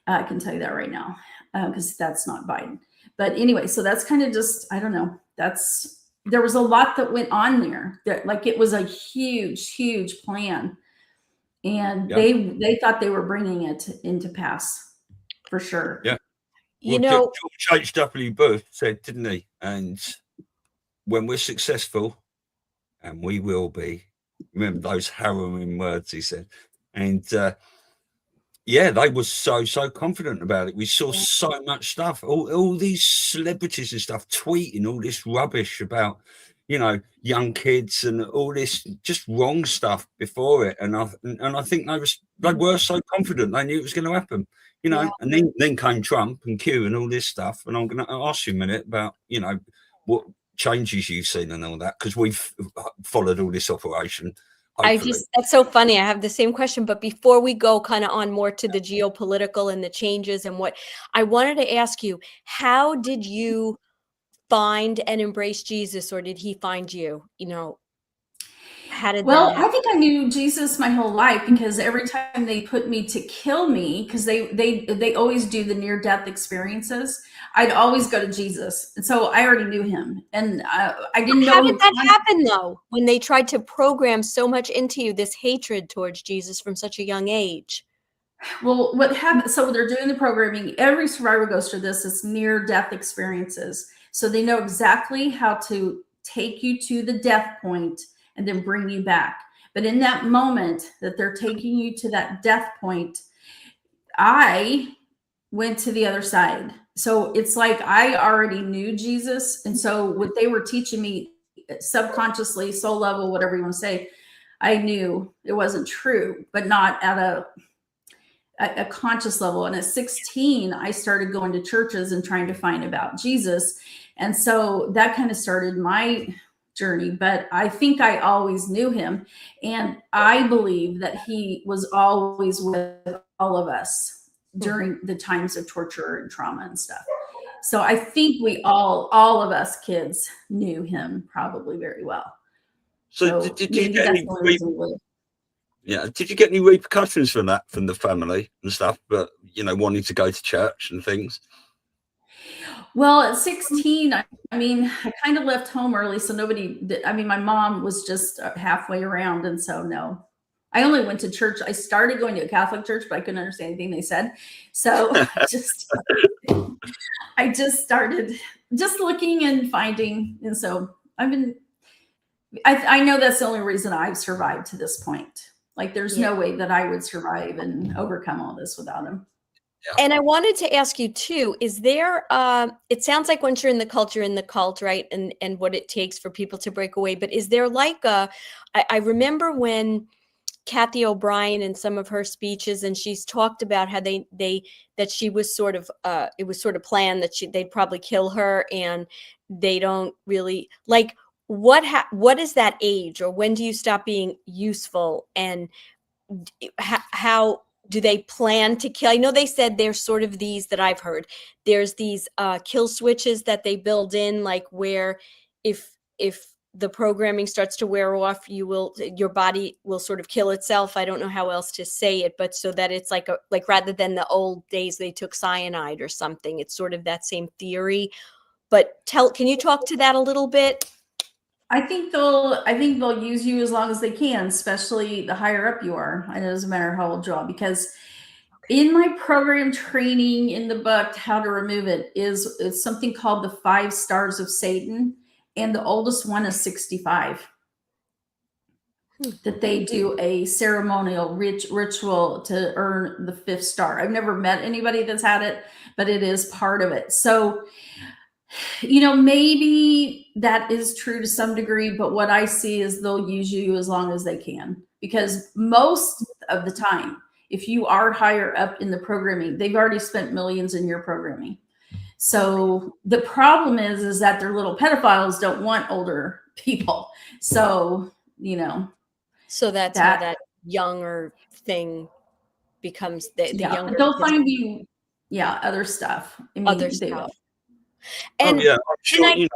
I can tell you that right now, because that's not Biden. But anyway, so that's kind of just, I don't know. There was a lot that went on there. Like, it was a huge, huge plan. And they thought they were bringing it into pass for sure. Yeah. George H.W. Bush said, didn't he? And when we're successful, and we will be, remember those harrowing words he said. And they were so confident about it. We saw so much stuff, all these celebrities and stuff tweeting all this rubbish about, young kids and all this just wrong stuff before it. And I think they were so confident they knew it was going to happen, And then came Trump and Q and all this stuff. And I'm going to ask you a minute about, what changes you've seen and all that, because we've followed all this operation. That's so funny. I have the same question, but before we go kind of on more to the geopolitical and the changes and what I wanted to ask you, how did you find and embrace Jesus, or did he find you? How did Well, that happen? I think I knew Jesus my whole life, because every time they put me to kill me, because they always do the near-death experiences, I'd always go to Jesus. And so I already knew him. And I didn't know How did him. that happen, though, when they tried to program so much into you, this hatred towards Jesus from such a young age? Well, what happened? So they're doing the programming. Every survivor goes through this. It's near-death experiences. So they know exactly how to take you to the death point and then bring you back. But in that moment that they're taking you to that death point, I went to the other side. So it's like I already knew Jesus. And so what they were teaching me subconsciously, soul level, whatever you want to say, I knew it wasn't true, but not at a conscious level. And at 16, I started going to churches and trying to find about Jesus. And so that kind of started my journey, but I think I always knew him. And I believe that he was always with all of us during the times of torture and trauma and stuff. So I think we all of us kids knew him probably very well. So did you get any did you get any repercussions from that, from the family and stuff, but wanting to go to church and things? Well, at 16, I mean, I kind of left home early, so my mom was just halfway around, and so no. I only went to church. I started going to a Catholic church, but I couldn't understand anything they said. So I just started just looking and finding, and so I know that's the only reason I've survived to this point. Like, there's no way that I would survive and overcome all this without him. Yeah. And I wanted to ask you too, is there, it sounds like once you're in the cult, right? And what it takes for people to break away. But is there like I remember when Kathy O'Brien in some of her speeches, and she's talked about how that she was sort of, it was sort of planned that they'd probably kill her, and they don't really like, what is that age, or when do you stop being useful, and how do they plan to kill? I know they said there's sort of these that I've heard. There's these kill switches that they build in, like where if the programming starts to wear off, your body will sort of kill itself. I don't know how else to say it, but so that it's like rather than the old days they took cyanide or something, it's sort of that same theory. But can you talk to that a little bit? I think they'll use you as long as they can, especially the higher up you are. It doesn't matter how old you are, because in my program training in the book, How to Remove It, it's something called the 5 stars of Satan. And the oldest one is 65. That they do a ceremonial ritual to earn the 5th star. I've never met anybody that's had it, but it is part of it. So, maybe that is true to some degree, but what I see is they'll use you as long as they can, because most of the time, if you are higher up in the programming, they've already spent millions in your programming. So the problem is that their little pedophiles don't want older people. So, So that's how that younger thing becomes the younger. They'll find you, other stuff. I mean, other they stuff. will. And I'm sure,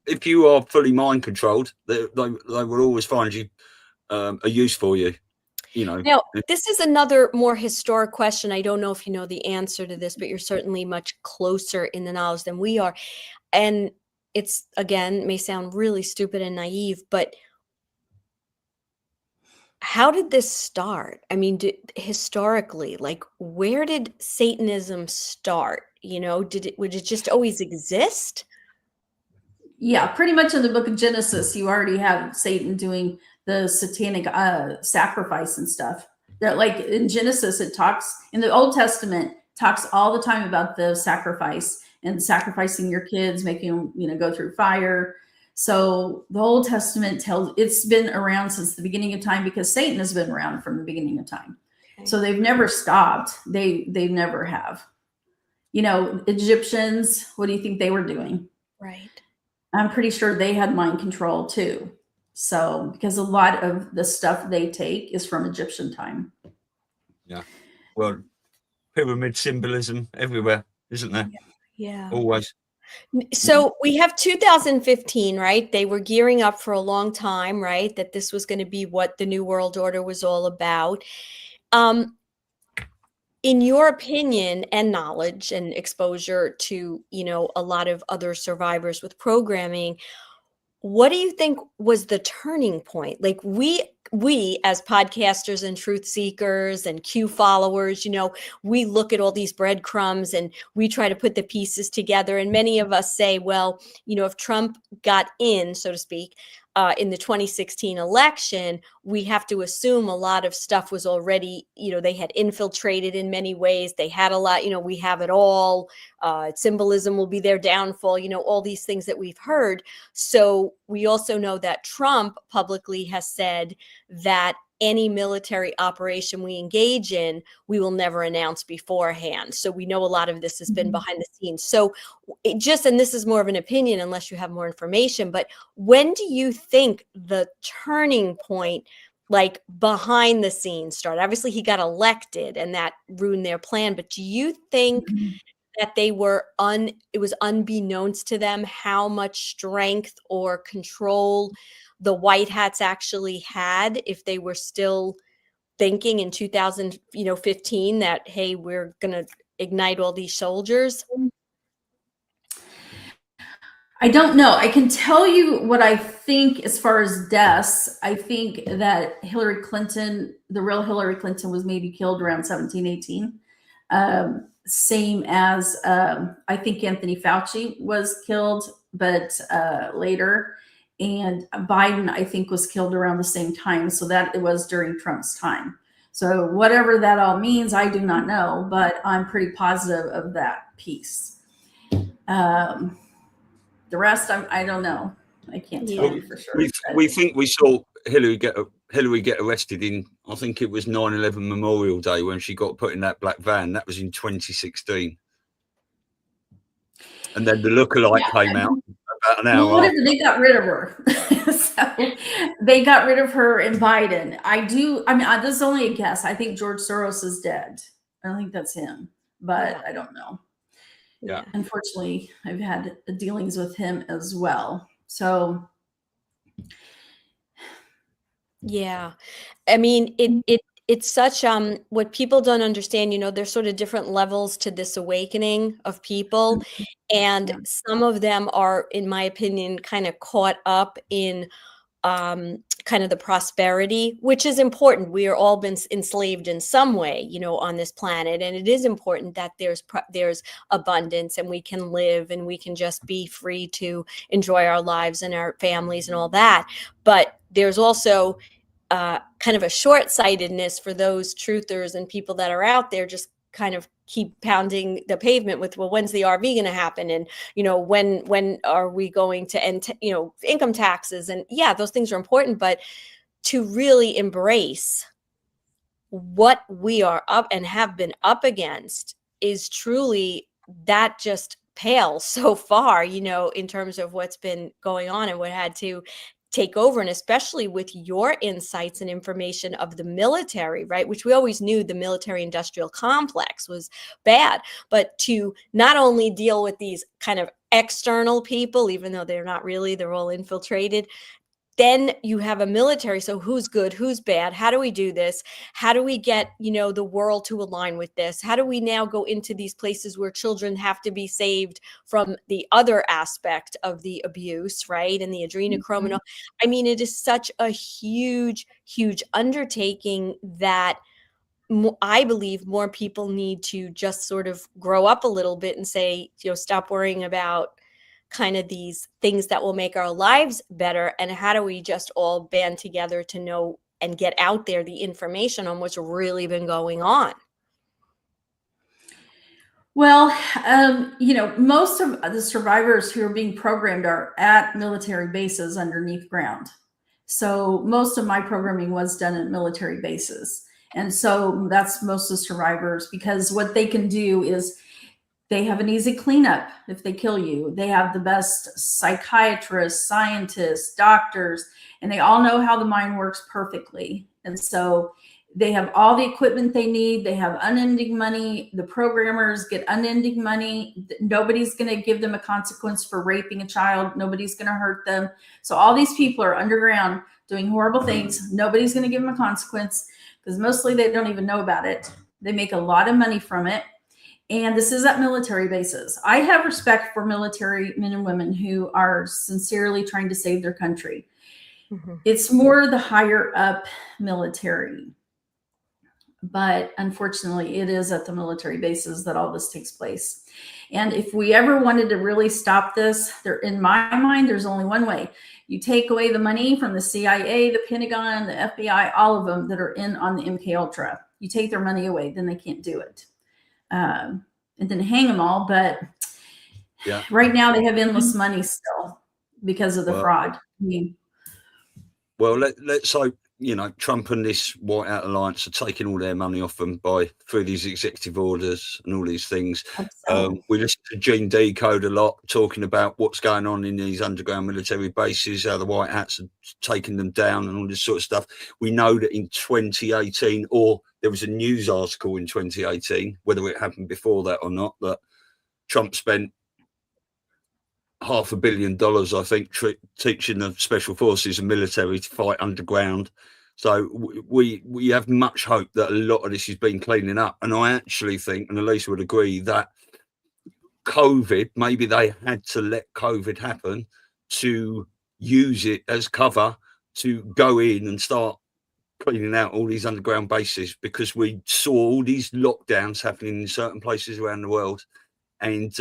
if you are fully mind controlled, they will always find you a use for you. Now, this is another more historic question. I don't know if you know the answer to this, but you're certainly much closer in the knowledge than we are. And it's, again, may sound really stupid and naive, but how did this start? I mean, historically, like, where did Satanism start? Would it just always exist? Yeah, pretty much in the book of Genesis, you already have Satan doing the satanic sacrifice and stuff. That, like, in Genesis, it talks, in the Old Testament, talks all the time about the sacrifice and sacrificing your kids, making them, go through fire. So the Old Testament it's been around since the beginning of time, because Satan has been around from the beginning of time. Okay. So they've never stopped. They never have. Egyptians, what do you think they were doing? Right. I'm pretty sure they had mind control too. So, because a lot of the stuff they take is from Egyptian time. Yeah. Well, pyramid symbolism everywhere, isn't there? Yeah. Always. So we have 2015, right? They were gearing up for a long time, right? That this was going to be what the New World Order was all about. In your opinion and knowledge and exposure to, a lot of other survivors with programming, what do you think was the turning point? Like we as podcasters and truth seekers and Q followers, we look at all these breadcrumbs and we try to put the pieces together. And many of us say, well, if Trump got in, so to speak, in the 2016 election, we have to assume a lot of stuff was already, they had infiltrated in many ways. They had a lot, we have it all. Symbolism will be their downfall, all these things that we've heard. So we also know that Trump publicly has said that any military operation we engage in, we will never announce beforehand. So we know a lot of this has been behind the scenes. So and this is more of an opinion unless you have more information, but when do you think the turning point, like behind the scenes, started? Obviously he got elected and that ruined their plan, but do you think that it was unbeknownst to them how much strength or control the White Hats actually had if they were still thinking in 2015 that, hey, we're going to ignite all these soldiers? I don't know. I can tell you what I think as far as deaths. I think that Hillary Clinton, the real Hillary Clinton, was maybe killed around 1718. Same as I think Anthony Fauci was killed, but later. And Biden, I think, was killed around the same time. So that it was during Trump's time. So whatever that all means, I do not know, but I'm pretty positive of that piece. The rest, I don't know. I can't tell you for sure. We think we saw Hillary get arrested in, I think it was 9/11 Memorial Day when she got put in that black van. That was in 2016. And then the lookalike came out about an hour. Well, they got rid of her. So they got rid of her and Biden. This is only a guess. I think George Soros is dead. I don't think that's him, but I don't know. Yeah. Unfortunately, I've had dealings with him as well. So yeah. I mean, it's such what people don't understand, there's sort of different levels to this awakening of people, and some of them are, in my opinion, kind of caught up in kind of the prosperity, which is important. We are all been enslaved in some way, on this planet, and it is important that there's abundance and we can live and we can just be free to enjoy our lives and our families and all that. But there's also kind of a short-sightedness for those truthers and people that are out there just kind of keep pounding the pavement with, well, when's the RV going to happen? And, when are we going to end, income taxes? And yeah, those things are important, but to really embrace what we are up and have been up against is truly, that just pales so far, in terms of what's been going on and what had to take over, and especially with your insights and information of the military, right? Which we always knew the military industrial complex was bad, but to not only deal with these kind of external people, even though they're not really, they're all infiltrated. Then you have a military. So who's good, who's bad? How do we do this? How do we get, the world to align with this? How do we now go into these places where children have to be saved from the other aspect of the abuse, right? And the adrenochrome. And all. I mean, it is such a huge, huge undertaking that I believe more people need to just sort of grow up a little bit and say, stop worrying about kind of these things that will make our lives better, and how do we just all band together to know and get out there the information on what's really been going on. Well, most of the survivors who are being programmed are at military bases underneath ground. So most of my programming was done at military bases. And so that's most of the survivors, because what they can do is they have an easy cleanup if they kill you. They have the best psychiatrists, scientists, doctors, and they all know how the mind works perfectly. And so They have all the equipment they need. They have unending money. The programmers get unending money. Nobody's going to give them a consequence for raping a child. Nobody's going to hurt them. So all these people are underground doing horrible things. Nobody's going to give them a consequence because mostly they don't even know about it. They make a lot of money from it. And this is at military bases. I have respect for military men and women who are sincerely trying to save their country. Mm-hmm. It's more the higher up military. But unfortunately, it is at the military bases that all this takes place. And if we ever wanted to really stop this, in my mind, there's only one way. You take away the money from the CIA, the Pentagon, the FBI, all of them that are in on the MK Ultra. You take their money away, then they can't do it. And then hang them all. But yeah, right now they have endless money still because of the fraud. I mean, well, let's hope, you know, Trump and this White House alliance are taking all their money off them through these executive orders and all these things. We listen to Gene Decode a lot, talking about what's going on in these underground military bases, how the White Hats are taking them down and all this sort of stuff. We know that in 2018, or there was a news article in 2018, whether it happened before that or not, that Trump spent $500 million, I think, teaching the special forces and military to fight underground. So we have much hope that a lot of this has been cleaning up. And I actually think, and Elisa would agree, that COVID, maybe they had to let COVID happen to use it as cover to go in and start cleaning out all these underground bases, because we saw all these lockdowns happening in certain places around the world. And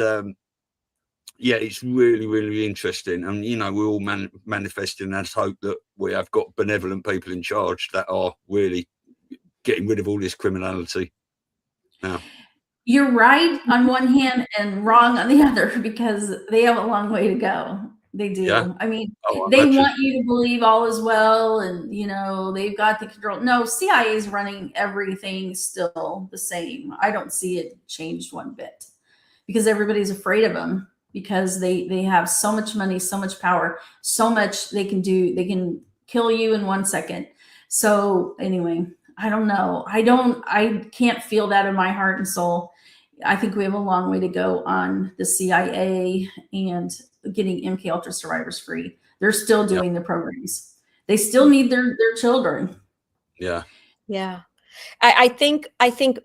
yeah, it's really, really interesting. And, you know, we're all manifesting that hope that we have got benevolent people in charge that are really getting rid of all this criminality now. You're right on one hand and wrong on the other, because they have a long way to go. They do. Yeah. I mean, they want you to believe all is well and, you know, they've got the control. No, CIA is running everything still the same. I don't see it changed one bit because everybody's afraid of them. Because they have so much money, so much power, so much they can do. They can kill you in 1 second. So anyway, I don't know. I can't feel that in my heart and soul. I think we have a long way to go on the CIA and getting MK Ultra survivors free. They're still doing the programs. They still need their children. Yeah. Yeah. I think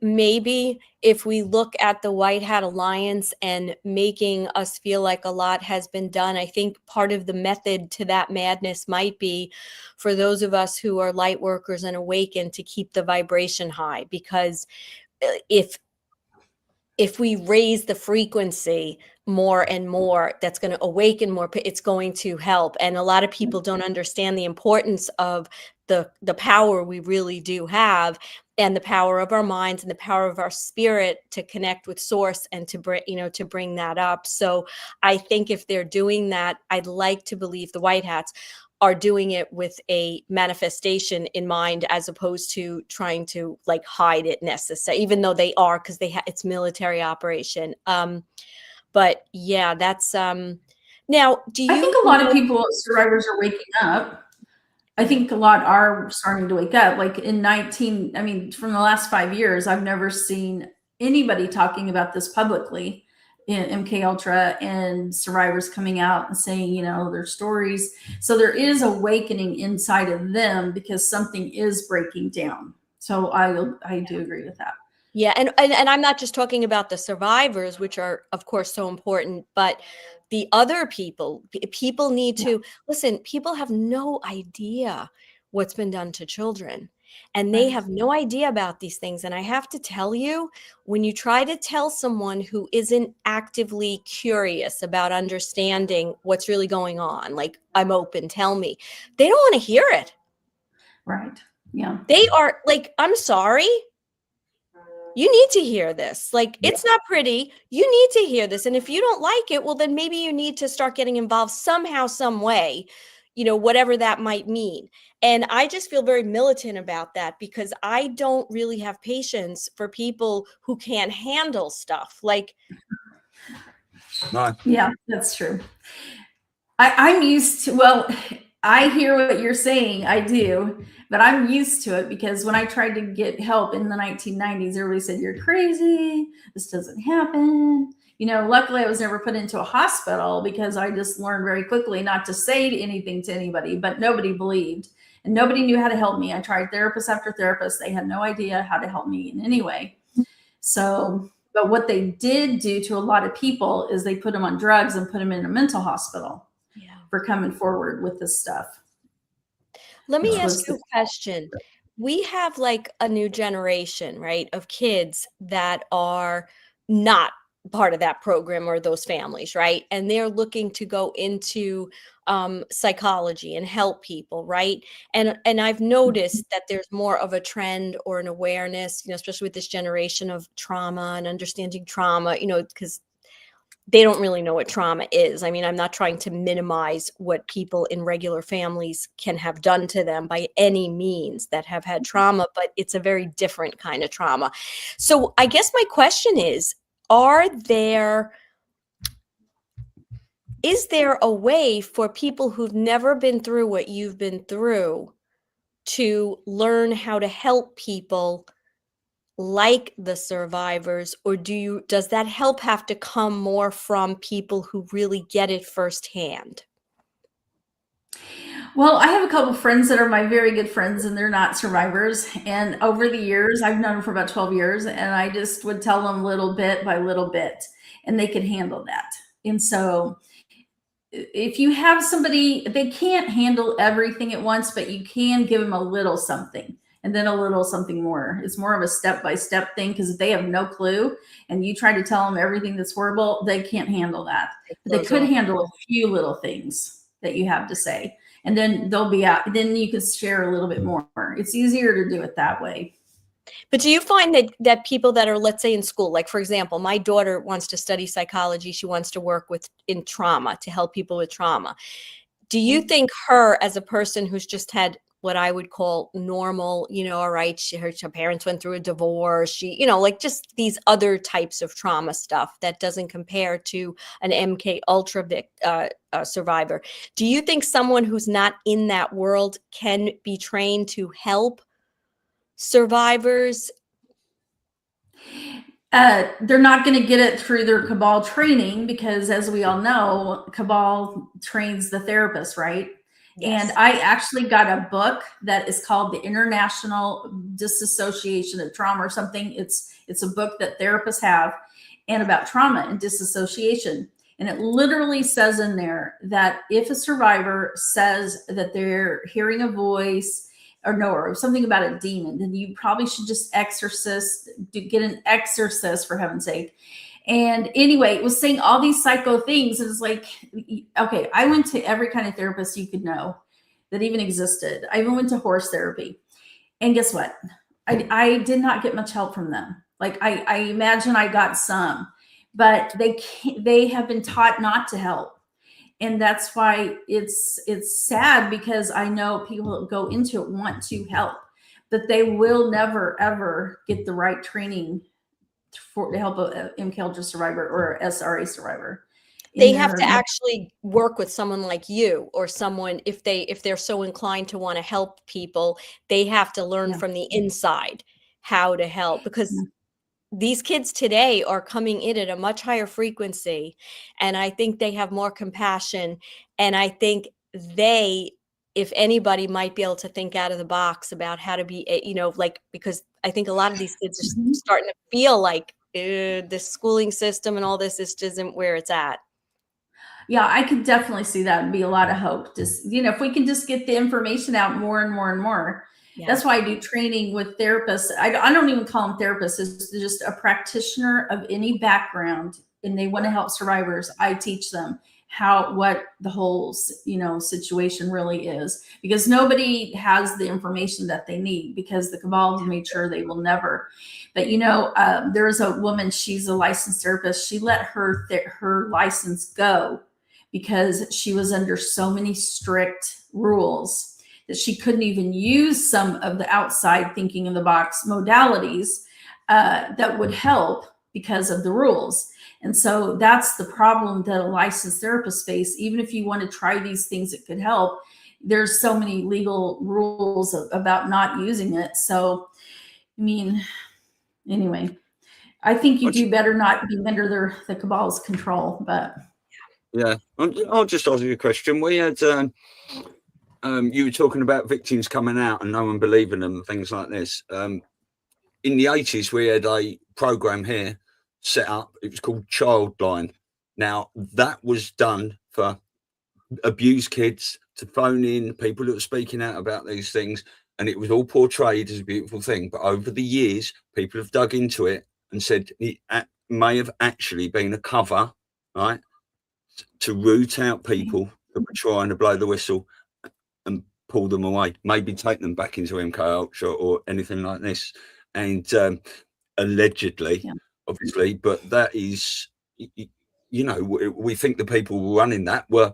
maybe if we look at the White Hat Alliance and making us feel like a lot has been done, I think part of the method to that madness might be for those of us who are light workers and awakened to keep the vibration high, because if we raise the frequency more and more, that's going to awaken more, it's going to help. And a lot of people don't understand the importance of the power we really do have, and the power of our minds and the power of our spirit to connect with source and to bring, you know, to bring that up. So I think if they're doing that, I'd like to believe the White Hats are doing it with a manifestation in mind, as opposed to trying to like hide it necessarily, even though they are, because it's military operation. But yeah, that's now. Do you? I think a lot of people, survivors, are waking up. I think a lot are starting to wake up. Like from the last 5 years, I've never seen anybody talking about this publicly in MK Ultra and survivors coming out and saying, you know, their stories. So there is awakening inside of them because something is breaking down. So I do agree with that. Yeah. And I'm not just talking about the survivors, which are, of course, so important, but the other people need to listen. People have no idea what's been done to children, and they have no idea about these things. And I have to tell you, when you try to tell someone who isn't actively curious about understanding what's really going on, like, I'm open, tell me, they don't want to hear it. Right. Yeah. They are like, I'm sorry. You need to hear this. Like, it's not pretty. You need to hear this. And if you don't like it, well, then maybe you need to start getting involved somehow, some way, you know, whatever that might mean. And I just feel very militant about that, because I don't really have patience for people who can't handle stuff. Like, yeah, that's true. I'm used to, well, I hear what you're saying. I do, but I'm used to it because when I tried to get help in the 1990s, everybody said, you're crazy. This doesn't happen. You know, luckily I was never put into a hospital because I just learned very quickly not to say anything to anybody, but nobody believed and nobody knew how to help me. I tried therapist after therapist. They had no idea how to help me in any way. So, but what they did do to a lot of people is they put them on drugs and put them in a mental hospital for coming forward with this stuff. Let me ask you a question. We have like a new generation, right, of kids that are not part of that program or those families, right? And they're looking to go into psychology and help people, right? And I've noticed that there's more of a trend or an awareness, you know, especially with this generation of trauma and understanding trauma, you know, because they don't really know what trauma is. I mean, I'm not trying to minimize what people in regular families can have done to them by any means that have had trauma, but it's a very different kind of trauma. So I guess my question is there a way for people who've never been through what you've been through to learn how to help people like the survivors, or does that help have to come more from people who really get it firsthand? Well, I have a couple of friends that are my very good friends and they're not survivors. And over the years, I've known them for about 12 years and I just would tell them little bit by little bit and they could handle that. And so if you have somebody, they can't handle everything at once, but you can give them a little something. And then a little something more. It's more of a step-by-step thing because if they have no clue and you try to tell them everything that's horrible, they can't handle that. But they could handle a few little things that you have to say. And then they'll be out. Then you can share a little bit more. It's easier to do it that way. But do you find that people that are, let's say in school, like for example, my daughter wants to study psychology. She wants to work in trauma to help people with trauma. Do you think her as a person who's just had what I would call normal, you know, all right, her parents went through a divorce, she, you know, like just these other types of trauma stuff that doesn't compare to an MK Ultra survivor. Do you think someone who's not in that world can be trained to help survivors? They're not going to get it through their Cabal training because, as we all know, Cabal trains the therapist, right? Yes. And I actually got a book that is called the International Disassociation of Trauma or something. It's a book that therapists have and about trauma and disassociation. And it literally says in there that if a survivor says that they're hearing a voice or something about a demon, then you probably should just get an exorcist for heaven's sake. And anyway, it was saying all these psycho things. And it's like, okay, I went to every kind of therapist you could know that even existed. I even went to horse therapy. And guess what? I did not get much help from them. Like I imagine I got some, but they have been taught not to help. And that's why it's sad because I know people that go into it want to help, but they will never, ever get the right training to help a MK Ultra survivor or SRA survivor. They have to actually work with someone like you or someone, if they're so inclined to want to help people, they have to learn from the inside how to help, because these kids today are coming in at a much higher frequency. And I think they have more compassion. And I think if anybody might be able to think out of the box about how to be, you know, like, because I think a lot of these kids are starting to feel like the schooling system and all this just isn't where it's at. Yeah, I could definitely see that and be a lot of hope. Just, you know, if we can just get the information out more and more and more. Yeah. That's why I do training with therapists. I don't even call them therapists. It's just a practitioner of any background, and they want to help survivors. I teach them what the whole, you know, situation really is, because nobody has the information that they need, because the Cabal has made sure they will never. But, you know, there's a woman, she's a licensed therapist. She let her license go because she was under so many strict rules that she couldn't even use some of the outside thinking in the box modalities that would help because of the rules. And so that's the problem that a licensed therapist face. Even if you want to try these things that could help, there's so many legal rules about not using it. So, I mean, anyway, I think you do better not be under the Cabal's control, but. Yeah, I'll just ask you a question. We had, you were talking about victims coming out and no one believing them and things like this. In the 80s, we had a program here set up. It was called Childline. Now, that was done for abused kids to phone in, people that were speaking out about these things, and it was all portrayed as a beautiful thing. But over the years, people have dug into it and said it may have actually been a cover, right, to root out people that were trying to blow the whistle and pull them away, maybe take them back into MK Ultra or anything like this. And allegedly, obviously, but that is, you know, we think the people running that were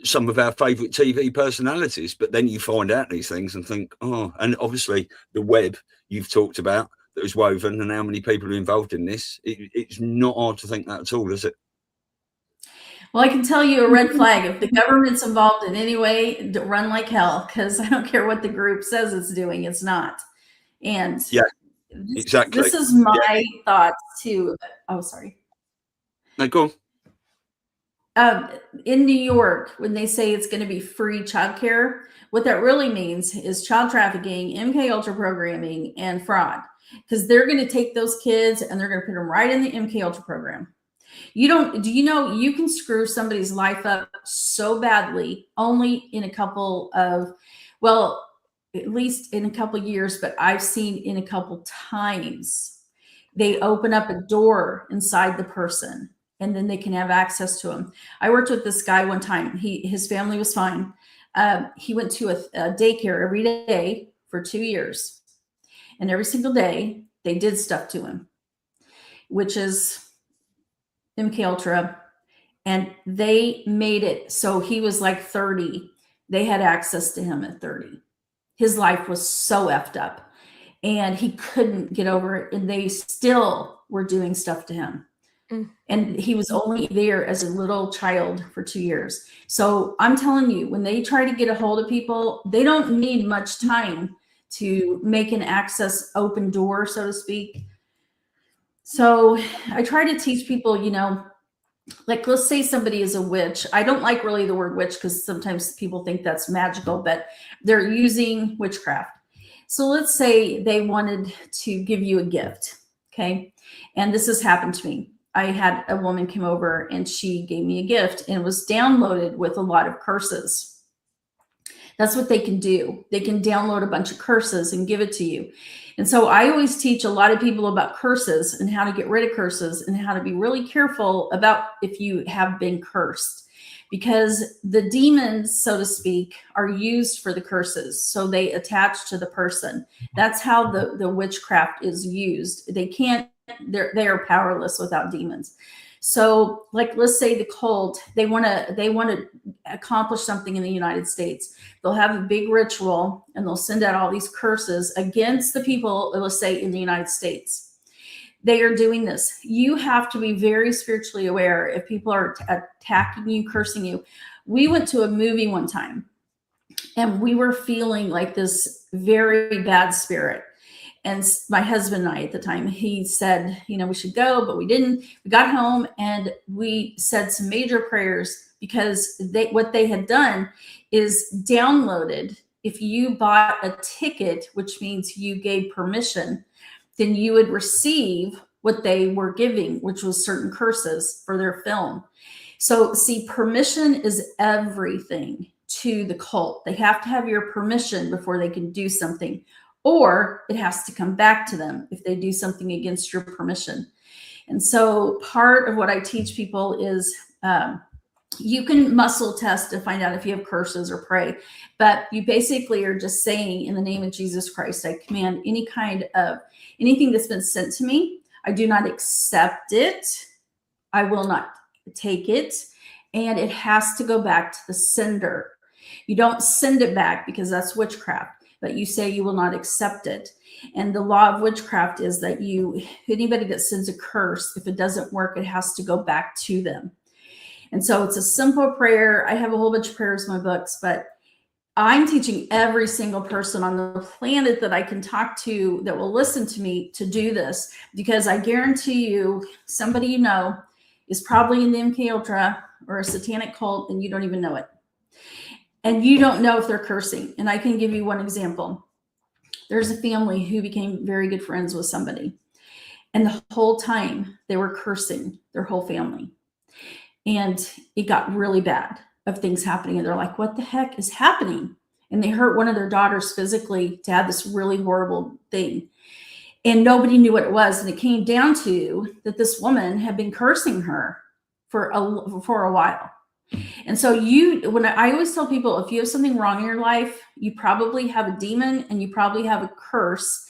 some of our favorite TV personalities, but then you find out these things and think, oh, and obviously the web you've talked about that was woven and how many people are involved in this, it's not hard to think that at all, is it? Well, I can tell you a red flag. If the government's involved in any way, run like hell, because I don't care what the group says it's doing, it's not. And yeah, exactly. This is my thoughts too. Oh, sorry. No, go on. In New York, when they say it's going to be free childcare, what that really means is child trafficking, MK Ultra programming, and fraud, because they're going to take those kids and they're going to put them right in the MK Ultra program. Do you know you can screw somebody's life up so badly only in a couple of, well, at least in a couple of years, but I've seen in a couple times, they open up a door inside the person and then they can have access to him. I worked with this guy one time. His family was fine. He went to a daycare every day for 2 years. And every single day they did stuff to him, which is MK Ultra, and they made it so he was like 30. They had access to him at 30. His life was so effed up and he couldn't get over it, and they still were doing stuff to him. And he was only there as a little child for 2 years. So I'm telling you, when they try to get a hold of people, they don't need much time to make an access open door, so to speak. So I try to teach people, you know, like, let's say somebody is a witch. I don't like really the word witch because sometimes people think that's magical, but they're using witchcraft. So let's say they wanted to give you a gift. Okay. And this has happened to me. I had a woman come over and she gave me a gift and it was downloaded with a lot of curses. That's what they can do. They can download a bunch of curses and give it to you. And so I always teach a lot of people about curses and how to get rid of curses and how to be really careful about if you have been cursed, because the demons, so to speak, are used for the curses. So they attach to the person. That's how the witchcraft is used. They are powerless without demons. So like, let's say the cult, they want to accomplish something in the United States. They'll have a big ritual and they'll send out all these curses against the people, let's say in the United States. They are doing this. You have to be very spiritually aware if people are attacking you, cursing you. We went to a movie one time and we were feeling like this very bad spirit. And my husband and I at the time, he said, you know, we should go, but we didn't. We got home and we said some major prayers because what they had done is downloaded. If you bought a ticket, which means you gave permission, then you would receive what they were giving, which was certain curses for their film. So see, permission is everything to the cult. They have to have your permission before they can do something. Or it has to come back to them if they do something against your permission. And so part of what I teach people is you can muscle test to find out if you have curses or pray, but you basically are just saying, in the name of Jesus Christ, I command anything that's been sent to me. I do not accept it. I will not take it. And it has to go back to the sender. You don't send it back because that's witchcraft. But you say you will not accept it. And the law of witchcraft is that anybody that sends a curse, if it doesn't work, it has to go back to them. And so it's a simple prayer. I have a whole bunch of prayers in my books, but I'm teaching every single person on the planet that I can talk to that will listen to me to do this, because I guarantee you somebody you know is probably in the MK Ultra or a satanic cult and you don't even know it. And you don't know if they're cursing. And I can give you one example. There's a family who became very good friends with somebody. And the whole time they were cursing, their whole family. And it got really bad of things happening. And they're like, what the heck is happening? And they hurt one of their daughters physically to have this really horrible thing. And nobody knew what it was. And it came down to that this woman had been cursing her for a while. And so when I always tell people, if you have something wrong in your life, you probably have a demon and you probably have a curse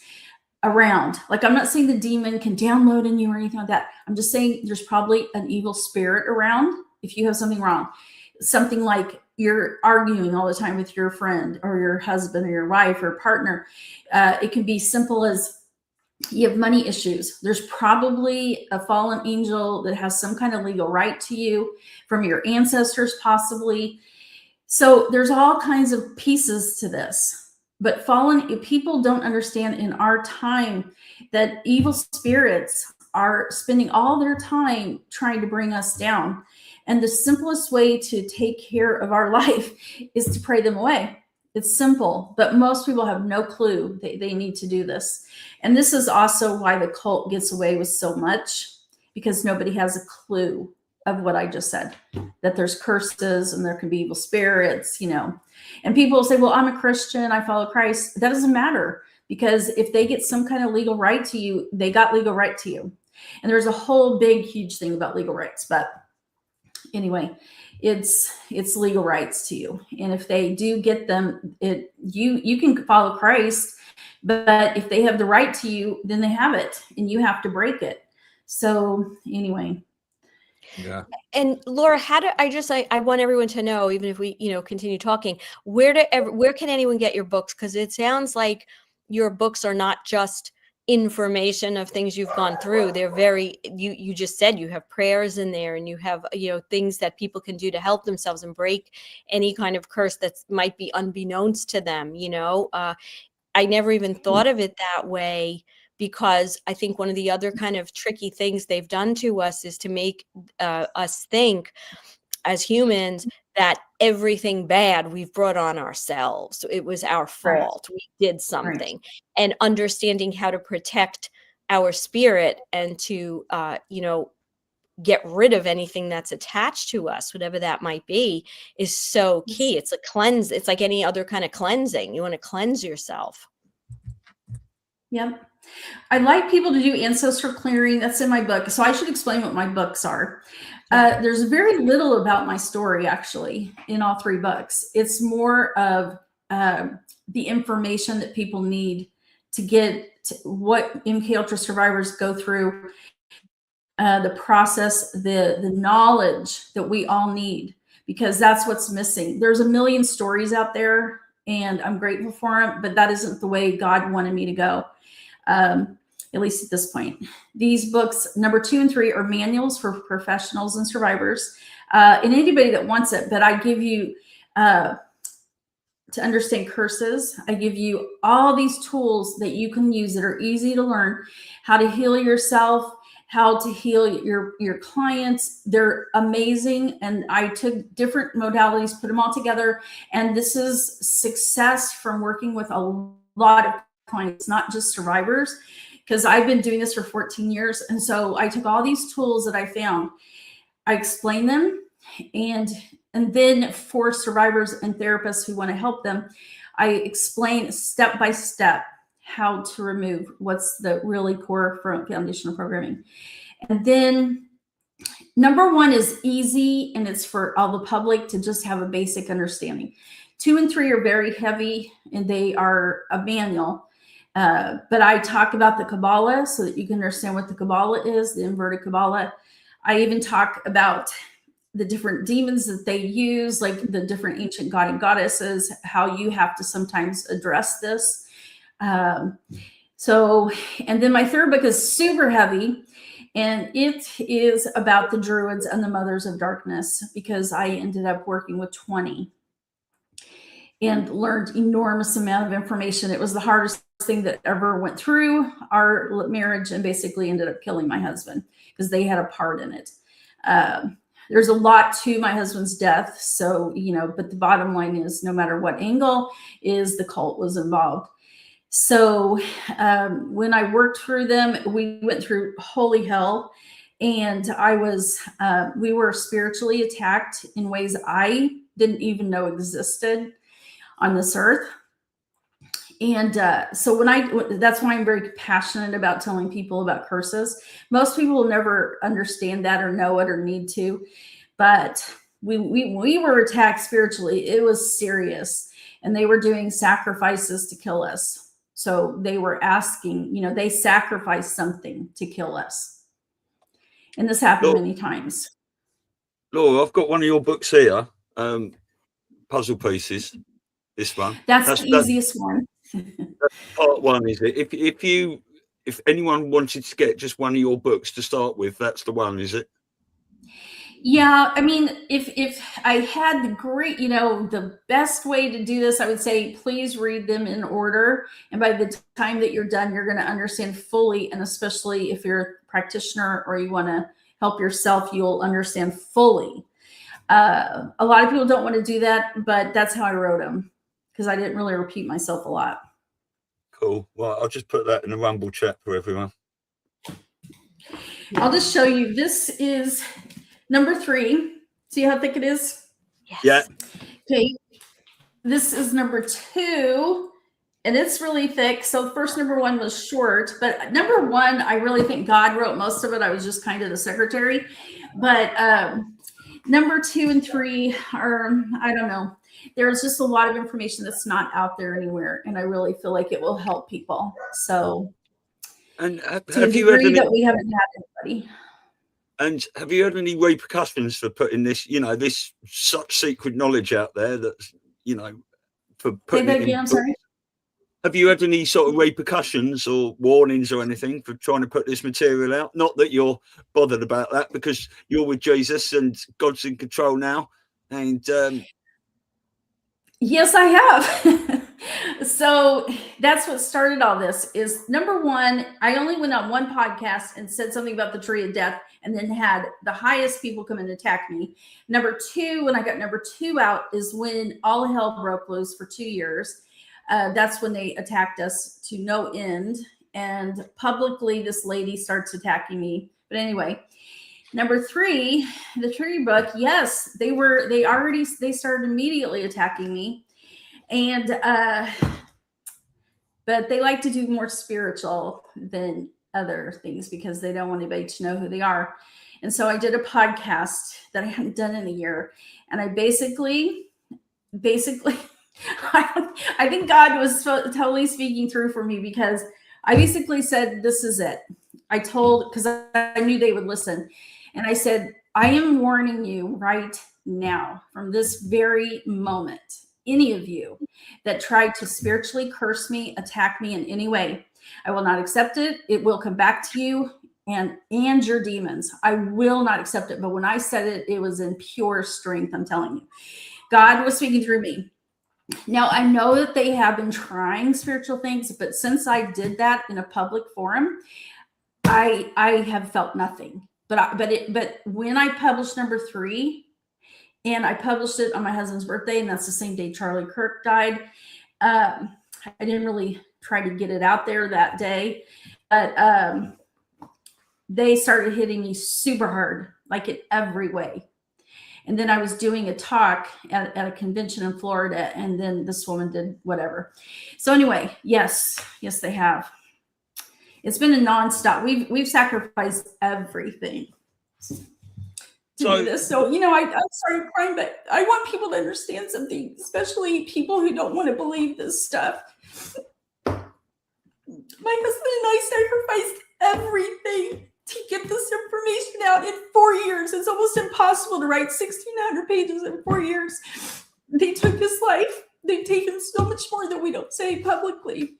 around. Like, I'm not saying the demon can download in you or anything like that. I'm just saying there's probably an evil spirit around if you have something wrong. Something like you're arguing all the time with your friend or your husband or your wife or partner. It can be simple as you have money issues. There's probably a fallen angel that has some kind of legal right to you from your ancestors, possibly. So there's all kinds of pieces to this. But fallen people don't understand in our time that evil spirits are spending all their time trying to bring us down. And the simplest way to take care of our life is to pray them away. It's simple, but most people have no clue they need to do this. And this is also why the cult gets away with so much, because nobody has a clue of what I just said, that there's curses and there can be evil spirits, and people will say, well, I'm a Christian, I follow Christ. That doesn't matter, because if they get some kind of legal right to you, they got legal right to you. And there's a whole big, huge thing about legal rights. But anyway, it's legal rights to you. And if they do get them, you can follow Christ, but if they have the right to you, then they have it and you have to break it. So anyway. Yeah. And Laura, I want everyone to know, even if we, continue talking, where can anyone get your books? Because it sounds like your books are not just information of things you've gone through. They're very, you just said you have prayers in there, and you have, things that people can do to help themselves and break any kind of curse that might be unbeknownst to them. I never even thought of it that way, because I think one of the other kind of tricky things they've done to us is to make us think as humans that everything bad we've brought on ourselves. It was our fault. Right. We did something. Right. And understanding how to protect our spirit and to, get rid of anything that's attached to us, whatever that might be, is so key. It's a cleanse. It's like any other kind of cleansing. You want to cleanse yourself. Yep. I'd like people to do ancestral clearing. That's in my book. So I should explain what my books are. There's very little about my story, actually, in all three books. It's more of the information that people need to get to what MK Ultra survivors go through, the process, the knowledge that we all need, because that's what's missing. There's a million stories out there, and I'm grateful for them, but that isn't the way God wanted me to go. At least at this point. These books, number 2 and 3, are manuals for professionals and survivors, and anybody that wants it. But I give you, to understand curses, I give you all these tools that you can use that are easy to learn, how to heal yourself, how to heal your clients. They're amazing. And I took different modalities, put them all together. And this is success from working with a lot of clients, not just survivors, because I've been doing this for 14 years. And so I took all these tools that I found, I explained them, and then for survivors and therapists who want to help them, I explain step by step how to remove what's the really core foundational programming. And then number 1 is easy, and it's for all the public to just have a basic understanding. 2 and 3 are very heavy, and they are a manual. But I talk about the Kabbalah so that you can understand what the Kabbalah is, the inverted Kabbalah. I even talk about the different demons that they use, like the different ancient god and goddesses, how you have to sometimes address this. And then my third book is super heavy, and it is about the Druids and the Mothers of Darkness, because I ended up working with 20. and learned enormous amount of information. It was the hardest thing that ever went through our marriage, and basically ended up killing my husband because they had a part in it. There's a lot to my husband's death. So, but the bottom line is, no matter what angle is, the cult was involved. So when I worked through them, we went through holy hell, and we were spiritually attacked in ways I didn't even know existed on this earth. And so that's why I'm very passionate about telling people about curses. Most people will never understand that or know it or need to, but we were attacked spiritually. It was serious, and they were doing sacrifices to kill us. So they were asking, they sacrificed something to kill us. And this happened many times. Laura, I've got one of your books here, Puzzle Pieces. This one. That's the easiest one. That's part one, is it? If anyone wanted to get just one of your books to start with, that's the one, is it? Yeah, I mean, if I had the best way to do this, I would say please read them in order. And by the time that you're done, you're going to understand fully. And especially if you're a practitioner or you want to help yourself, you'll understand fully. A lot of people don't want to do that, but that's how I wrote them, because I didn't really repeat myself a lot. Cool. Well, I'll just put that in the Rumble chat for everyone. I'll just show you. This is number 3. See how thick it is? Yes. Yeah. Okay. This is number 2, and it's really thick. So first number 1 was short, but number 1, I really think God wrote most of it. I was just kind of the secretary. But number 2 and 3 are, I don't know. There's just a lot of information that's not out there anywhere, and I really feel like it will help people. So, and have you heard that we haven't had anybody? And have you had any repercussions for putting this, this such secret knowledge out there that's, for putting it in? I'm sorry. Have you had any sort of repercussions or warnings or anything for trying to put this material out? Not that you're bothered about that, because you're with Jesus and God's in control now. And yes, I have. So that's what started all this. Is number 1, I only went on one podcast and said something about the tree of death, and then had the highest people come and attack me. Number 2, when I got number 2 out, is when all hell broke loose for 2 years. That's when they attacked us to no end. And publicly, this lady starts attacking me. But anyway, number 3, the tree book. Yes, they started immediately attacking me. And, but they like to do more spiritual than other things because they don't want anybody to know who they are. And so I did a podcast that I hadn't done in a year. And I basically, I think God was totally speaking through for me, because I basically said, this is it. Because I knew they would listen. And I said, I am warning you right now, from this very moment, any of you that tried to spiritually curse me, attack me in any way, I will not accept it. It will come back to you and your demons. I will not accept it. But when I said it, it was in pure strength. I'm telling you, God was speaking through me. Now, I know that they have been trying spiritual things, but since I did that in a public forum, I have felt nothing. But when I published number 3, and I published it on my husband's birthday, and that's the same day Charlie Kirk died, I didn't really try to get it out there that day, but they started hitting me super hard, like in every way. And then I was doing a talk at a convention in Florida, and then this woman did whatever. So anyway, yes, they have. It's been a nonstop. We've sacrificed everything to do this. So, I started crying, but I want people to understand something, especially people who don't want to believe this stuff. My husband and I sacrificed everything to get this information out in 4 years. It's almost impossible to write 1,600 pages in 4 years. They took his life. They've taken so much more that we don't say publicly.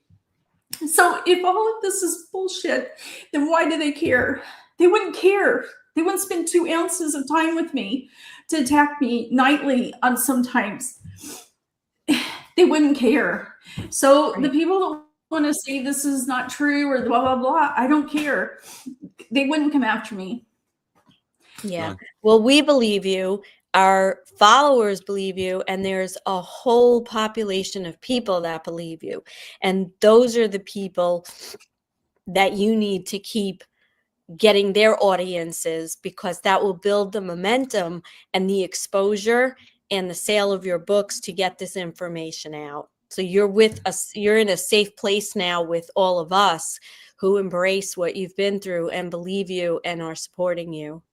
So if all of this is bullshit, then why do they care? They wouldn't care. They wouldn't spend 2 ounces of time with me to attack me nightly on sometimes. they wouldn't care. So the people that want to say this is not true or blah, blah, blah, I don't care. They wouldn't come after me. Yeah. No. Well, we believe you. Our followers believe you. And there's a whole population of people that believe you. And those are the people that you need to keep getting their audiences, because that will build the momentum and the exposure and the sale of your books to get this information out. So you're with us, you're in a safe place now with all of us who embrace what you've been through and believe you and are supporting you.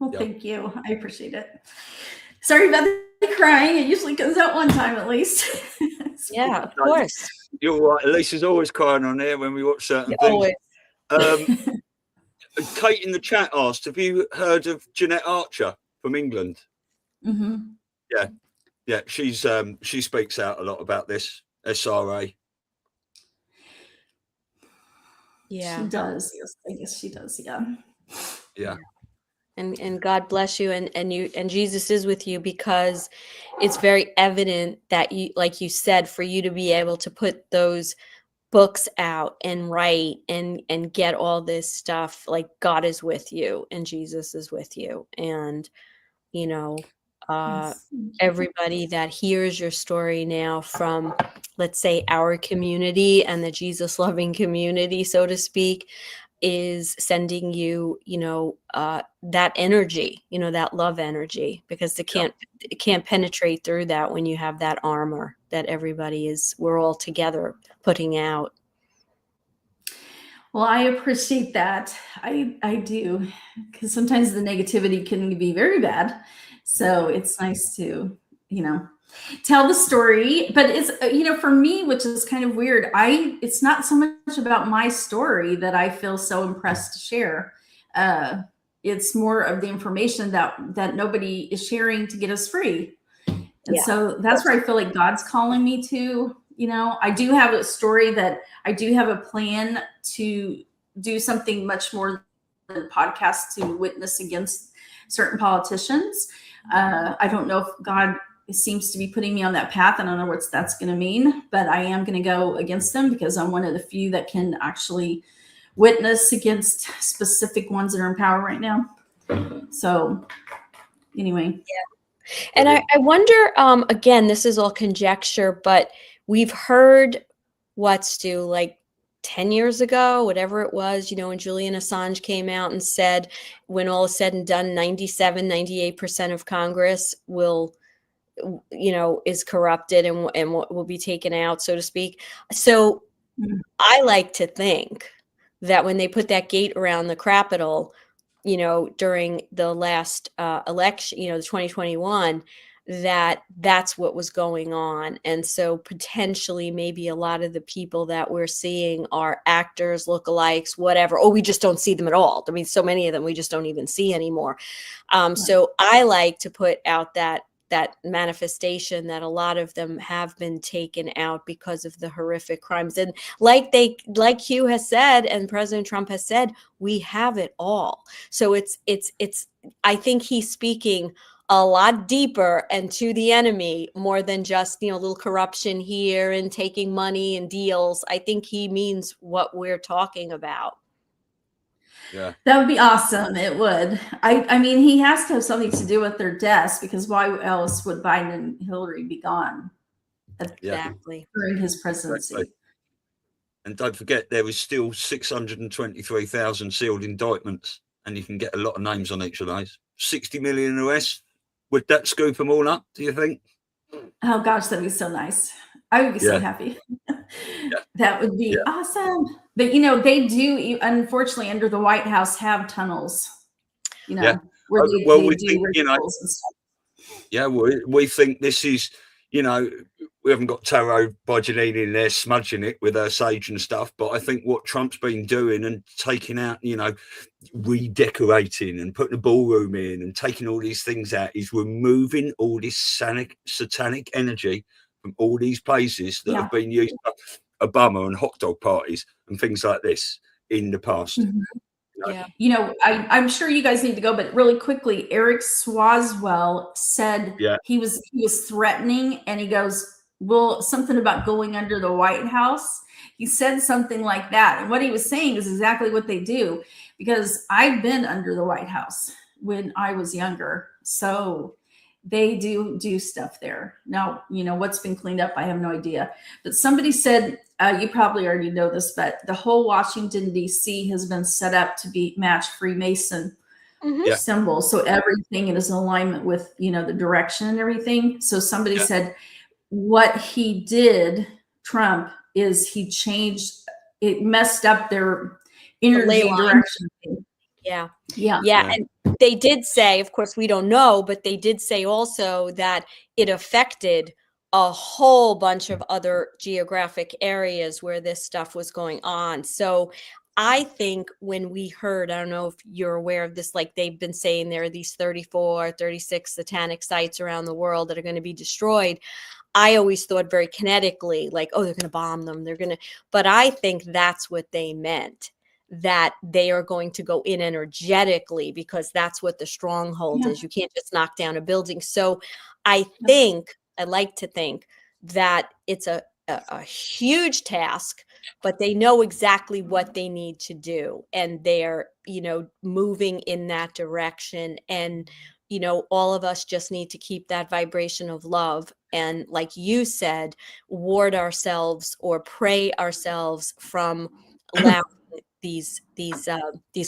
Well, thank you. I appreciate it. Sorry about the crying. It usually comes out one time at least. Yeah, of course. You're right. Elisa's always crying on there when we watch certain things. Always. Kate in the chat asked, have you heard of Jeanette Archer from England? Mm-hmm. Yeah. She speaks out a lot about this, SRA. Yeah. She does. Yes, I guess she does. Yeah. And God bless you, and Jesus is with you, because it's very evident that you, like you said, for you to be able to put those books out and write and get all this stuff, like God is with you and Jesus is with you. And, you know, everybody that hears your story now from, let's say, our community and the Jesus loving community, so to speak, is sending you, that energy, that love energy, because it can't penetrate through that when you have that armor that we're all together putting out. Well, I appreciate that. I do, because sometimes the negativity can be very bad. So it's nice to, tell the story. But it's, for me, which is kind of weird, it's not so much about my story that I feel so impressed to share. It's more of the information that nobody is sharing to get us free. And so that's where I feel like God's calling me to. I do have a story that I do have a plan to do something much more than a podcast to witness against certain politicians. I don't know if God seems to be putting me on that path. I don't know what that's going to mean, but I am going to go against them because I'm one of the few that can actually witness against specific ones that are in power right now. So anyway. Yeah. And I wonder, again, this is all conjecture, but we've heard Stu, like 10 years ago, whatever it was, when Julian Assange came out and said, when all is said and done, 98% of Congress is corrupted and will be taken out, so to speak. So I like to think that when they put that gate around the Capitol, during the last election, the 2021, that's what was going on. And so potentially maybe a lot of the people that we're seeing are actors, lookalikes, whatever. Oh, we just don't see them at all. I mean, so many of them we just don't even see anymore. So I like to put out that manifestation that a lot of them have been taken out because of the horrific crimes. And like Hugh has said, and President Trump has said, we have it all. So it's I think he's speaking a lot deeper and to the enemy more than just, a little corruption here and taking money and deals. I think he means what we're talking about. Yeah, that would be awesome. It would. I mean, he has to have something to do with their deaths, because why else would Biden and Hillary be gone? Exactly. During his presidency. Exactly. And don't forget, there was still 623,000 sealed indictments, and you can get a lot of names on each of those. 60 million arrests. Would that scoop them all up, do you think? Oh gosh, that'd be so nice. I would be so happy. That would be awesome. But they do, unfortunately, under the White House have tunnels. Where they do rituals and stuff. Yeah, we think this is, we haven't got Tarot by Janine in there smudging it with her sage and stuff, but I think what Trump's been doing and taking out, redecorating and putting a ballroom in and taking all these things out is removing all this satanic energy from all these places that have been used for Obama and hot dog parties and things like this in the past. Yeah. I'm sure you guys need to go, but really quickly, Eric Swaswell said he was threatening, and he goes, well, something about going under the White House. He said something like that. And what he was saying is exactly what they do, because I've been under the White House when I was younger. So they do stuff there. Now, what's been cleaned up, I have no idea. But somebody said, you probably already know this, but the whole Washington, D.C. has been set up to be match Freemason symbols. So everything is in alignment with, the direction and everything. So somebody said what he did, Trump, is he changed, it messed up their energy direction. Yeah. And they did say, of course, we don't know, but they did say also that it affected a whole bunch of other geographic areas where this stuff was going on. So I think when we heard, I don't know if you're aware of this, like they've been saying there are these 34, 36 satanic sites around the world that are going to be destroyed. I always thought very kinetically, like, oh, they're going to bomb them. But I think that's what they meant, that they are going to go in energetically, because that's what the stronghold is. You can't just knock down a building. So I like to think that it's a huge task, but they know exactly what they need to do. And they're, moving in that direction. And, all of us just need to keep that vibration of love. And like you said, ward ourselves or pray ourselves from allowing these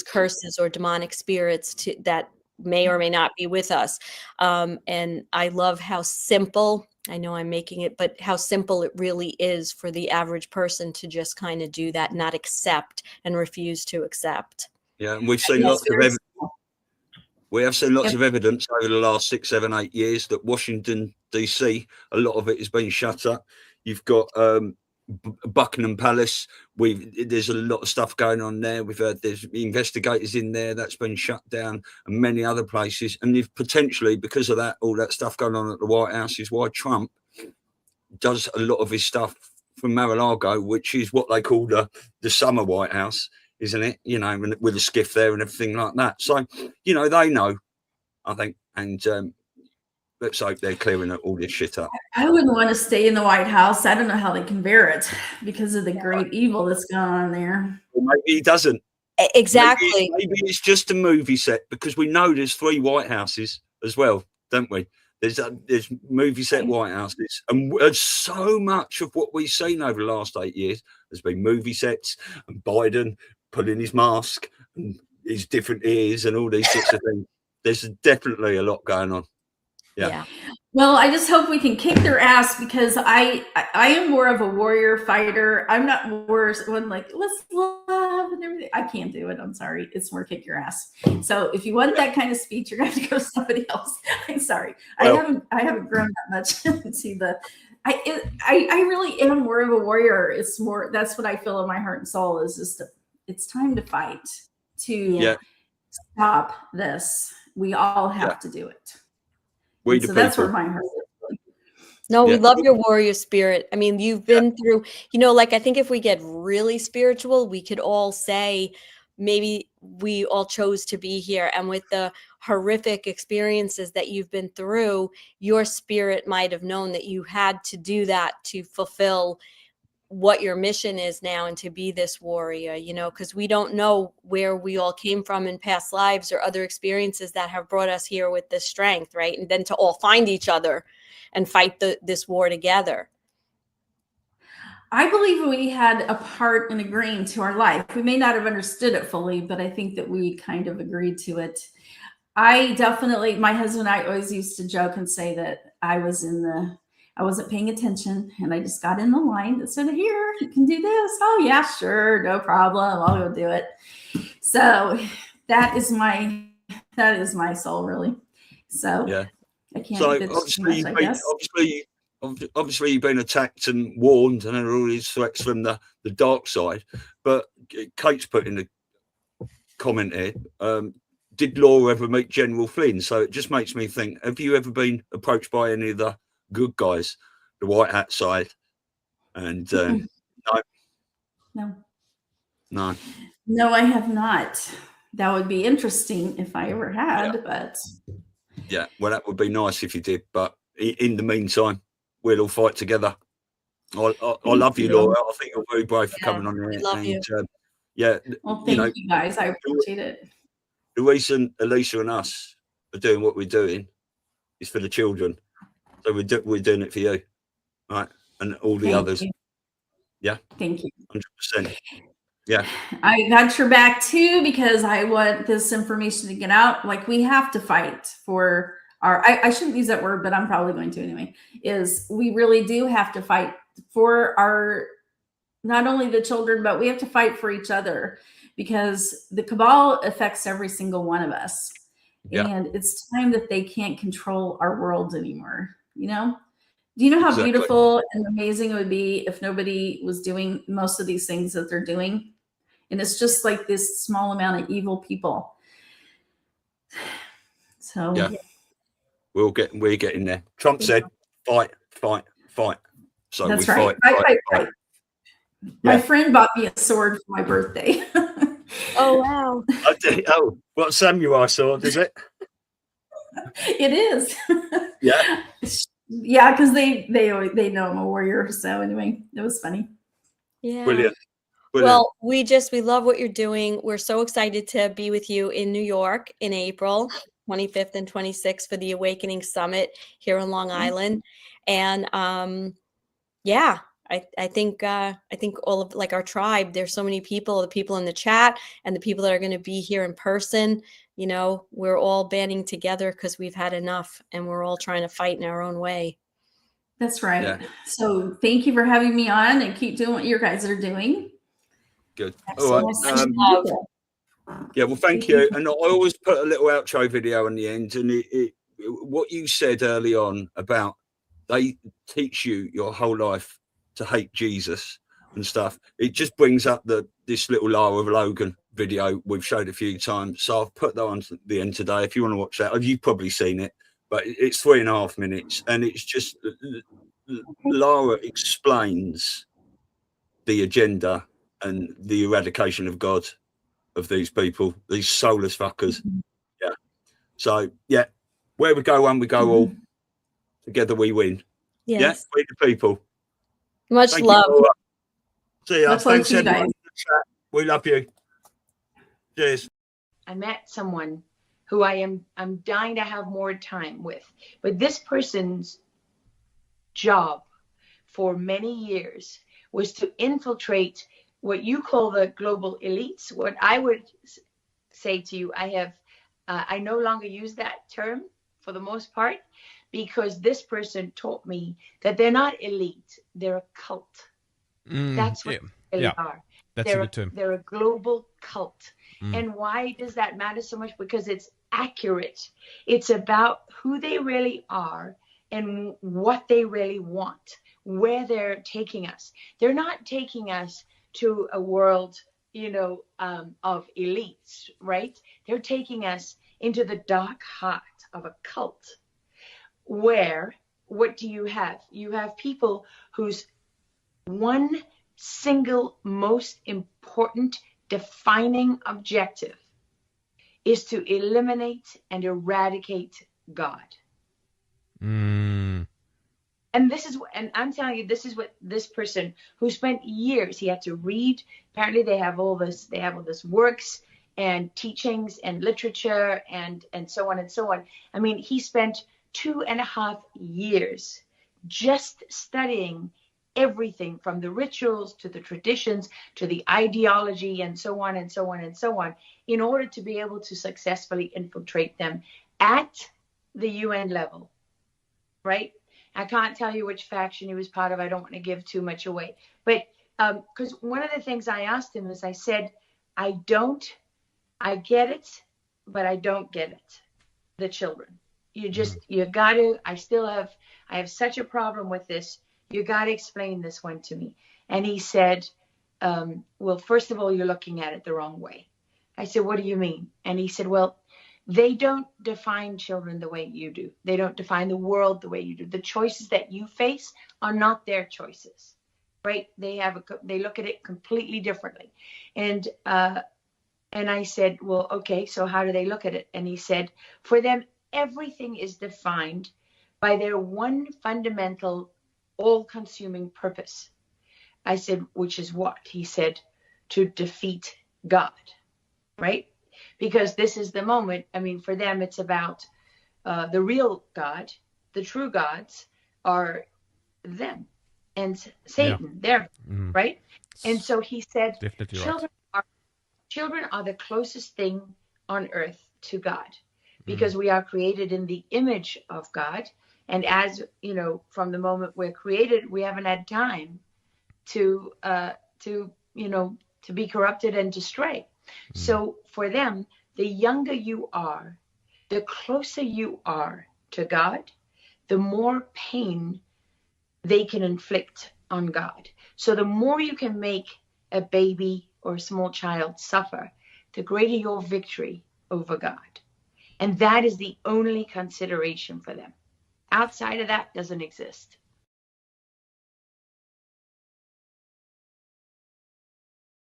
curses or demonic spirits that may or may not be with us. And I love how simple, I know I'm making it, but how simple it really is for the average person to just kind of do that, not accept and refuse to accept. Yeah, and we've seen lots of evidence. We have seen lots of evidence over the last 6, 7, 8 years that Washington, D.C., a lot of it has been shut up. You've got Buckingham Palace. There's a lot of stuff going on there. We've heard there's investigators in there that's been shut down, and many other places. And if potentially, because of that, all that stuff going on at the White House is why Trump does a lot of his stuff from Mar-a-Lago, which is what they call the summer White House, isn't it? With a skiff there and everything like that. So, they know, I think, and let's hope they're clearing all this shit up. I wouldn't want to stay in the White House. I don't know how they can bear it because of the great evil that's going on there. Well, maybe he doesn't. Exactly. Maybe it's just a movie set, because we know there's 3 White Houses as well, don't we? There's movie set White Houses, and so much of what we've seen over the last 8 years has been movie sets, and Biden putting his mask and his different ears and all these sorts of things. There's definitely a lot going on. Yeah. Well, I just hope we can kick their ass, because I am more of a warrior fighter. I'm not worse when like, let's love and everything. I can't do it. I'm sorry. It's more kick your ass. So if you want that kind of speech, you're going to have to go to somebody else. I'm sorry. Well, I haven't grown that much to see I really am more of a warrior. It's more, that's what I feel in my heart and soul is just it's time to fight to stop this. We all have to do it. So that's where my heart is. No, we love your warrior spirit. I mean, you've been through, like, I think if we get really spiritual, we could all say maybe we all chose to be here. And with the horrific experiences that you've been through, your spirit might have known that you had to do that to fulfill what your mission is now and to be this warrior, because we don't know where we all came from in past lives or other experiences that have brought us here with this strength, right? And then to all find each other and fight this war together. I believe we had a part in agreeing to our life. We may not have understood it fully, but I think that we kind of agreed to it. My husband and I always used to joke and say that I wasn't paying attention, and I just got in the line that said, here, you can do this. Oh yeah, sure. No problem. I'll go do it. So that is my soul, really. So I can't. So obviously you've been attacked and warned, and there are all these threats from the dark side. But Kate's put in the comment here, did Laura ever meet General Flynn? So it just makes me think, have you ever been approached by any of the good guys, the white hat side? And no, I have not. That would be interesting if I ever had, but well, that would be nice if you did. But in the meantime, we'll all fight together. I love you, Laura. I think you're very brave for coming on here. Love you. Well, thank you guys. I appreciate it. The reason Elisa and us are doing what we're doing is for the children. So we're doing it for you, right? And all the others. Yeah. Thank you. 100%. Yeah. I got your back too, because I want this information to get out. Like, we have to fight for our, I shouldn't use that word, but I'm probably going to anyway, is we really do have to fight for our, not only the children, but we have to fight for each other, because the cabal affects every single one of us. Yeah. And it's time that they can't control our world anymore. You know? Do you know how beautiful and amazing it would be if nobody was doing most of these things that they're doing? And it's just like this small amount of evil people. So yeah, we're getting there. Trump said, fight, fight, fight. So that's we right. Fight. My friend bought me a sword for my birthday. Oh wow! Oh, what samurai sword is it? It is. Yeah. Yeah, because they know I'm a warrior. So anyway, it was funny. Yeah. Brilliant. Well, we love what you're doing. We're so excited to be with you in New York in April 25th and 26th for the Awakening Summit here on Long Island. And yeah, I think all of like our tribe, there's so many people, the people in the chat and the people that are going to be here in person, you know, we're all banding together because we've had enough and we're all trying to fight in our own way. That's right. Yeah. So thank you for having me on, and keep doing what you guys are doing. Good. All right. Yeah, well, thank you. And I always put a little outro video on the end, and what you said early on about they teach you your whole life to hate Jesus and stuff. It just brings up this little Lara Logan video we've showed a few times. So I've put that on the end today. If you want to watch that, you've probably seen it, but it's 3.5 minutes, and it's just Lara explains the agenda and the eradication of God of these people, these soulless fuckers. Yeah. So yeah, where we go one, we go all. Together we win. Yes. Yeah, we the people. Much Thank love. You, see ya. Thanks everyone. We love you. Cheers. I met someone who I'm dying to have more time with, but this person's job for many years was to infiltrate what you call the global elites. What I would say to you, I no longer use that term for the most part, because this person taught me that they're not elite, they're a cult. That's what they are. That's a good term. They're a global cult. And why does that matter so much? Because it's accurate. It's about who they really are and what they really want, where they're taking us. They're not taking us to a world, of elites, right? They're taking us into the dark heart of a cult, where what do you have? You have people whose one single most important defining objective is to eliminate and eradicate God. And I'm telling you, this is what this person who spent years, he had to read. Apparently they have all this works and teachings and literature and so on and so on. I mean, he spent 2.5 years just studying everything from the rituals to the traditions to the ideology and so on and so on and so on, in order to be able to successfully infiltrate them at the UN level, right? I can't tell you which faction he was part of. I don't want to give too much away. But because one of the things I asked him is, I said, I get it, but I don't get it. The children. You got to, I have such a problem with this. You got to explain this one to me. And he said, well, first of all, you're looking at it the wrong way. I said, what do you mean? And he said, well, they don't define children the way you do. They don't define the world the way you do. The choices that you face are not their choices, right? They look at it completely differently. And I said, well, okay, so how do they look at it? And he said, for them, everything is defined by their one fundamental all-consuming purpose. I said, which is what? He said, to defeat God, right? Because this is the moment. I mean, for them, it's about the real God. The true gods are them and Satan, they're right? And so he said, children are the closest thing on earth to God, because we are created in the image of God. And as you know, from the moment we're created, we haven't had time to be corrupted and to stray. So for them, the younger you are, the closer you are to God, the more pain they can inflict on God. So the more you can make a baby or a small child suffer, the greater your victory over God. And that is the only consideration for them. Outside of that doesn't exist.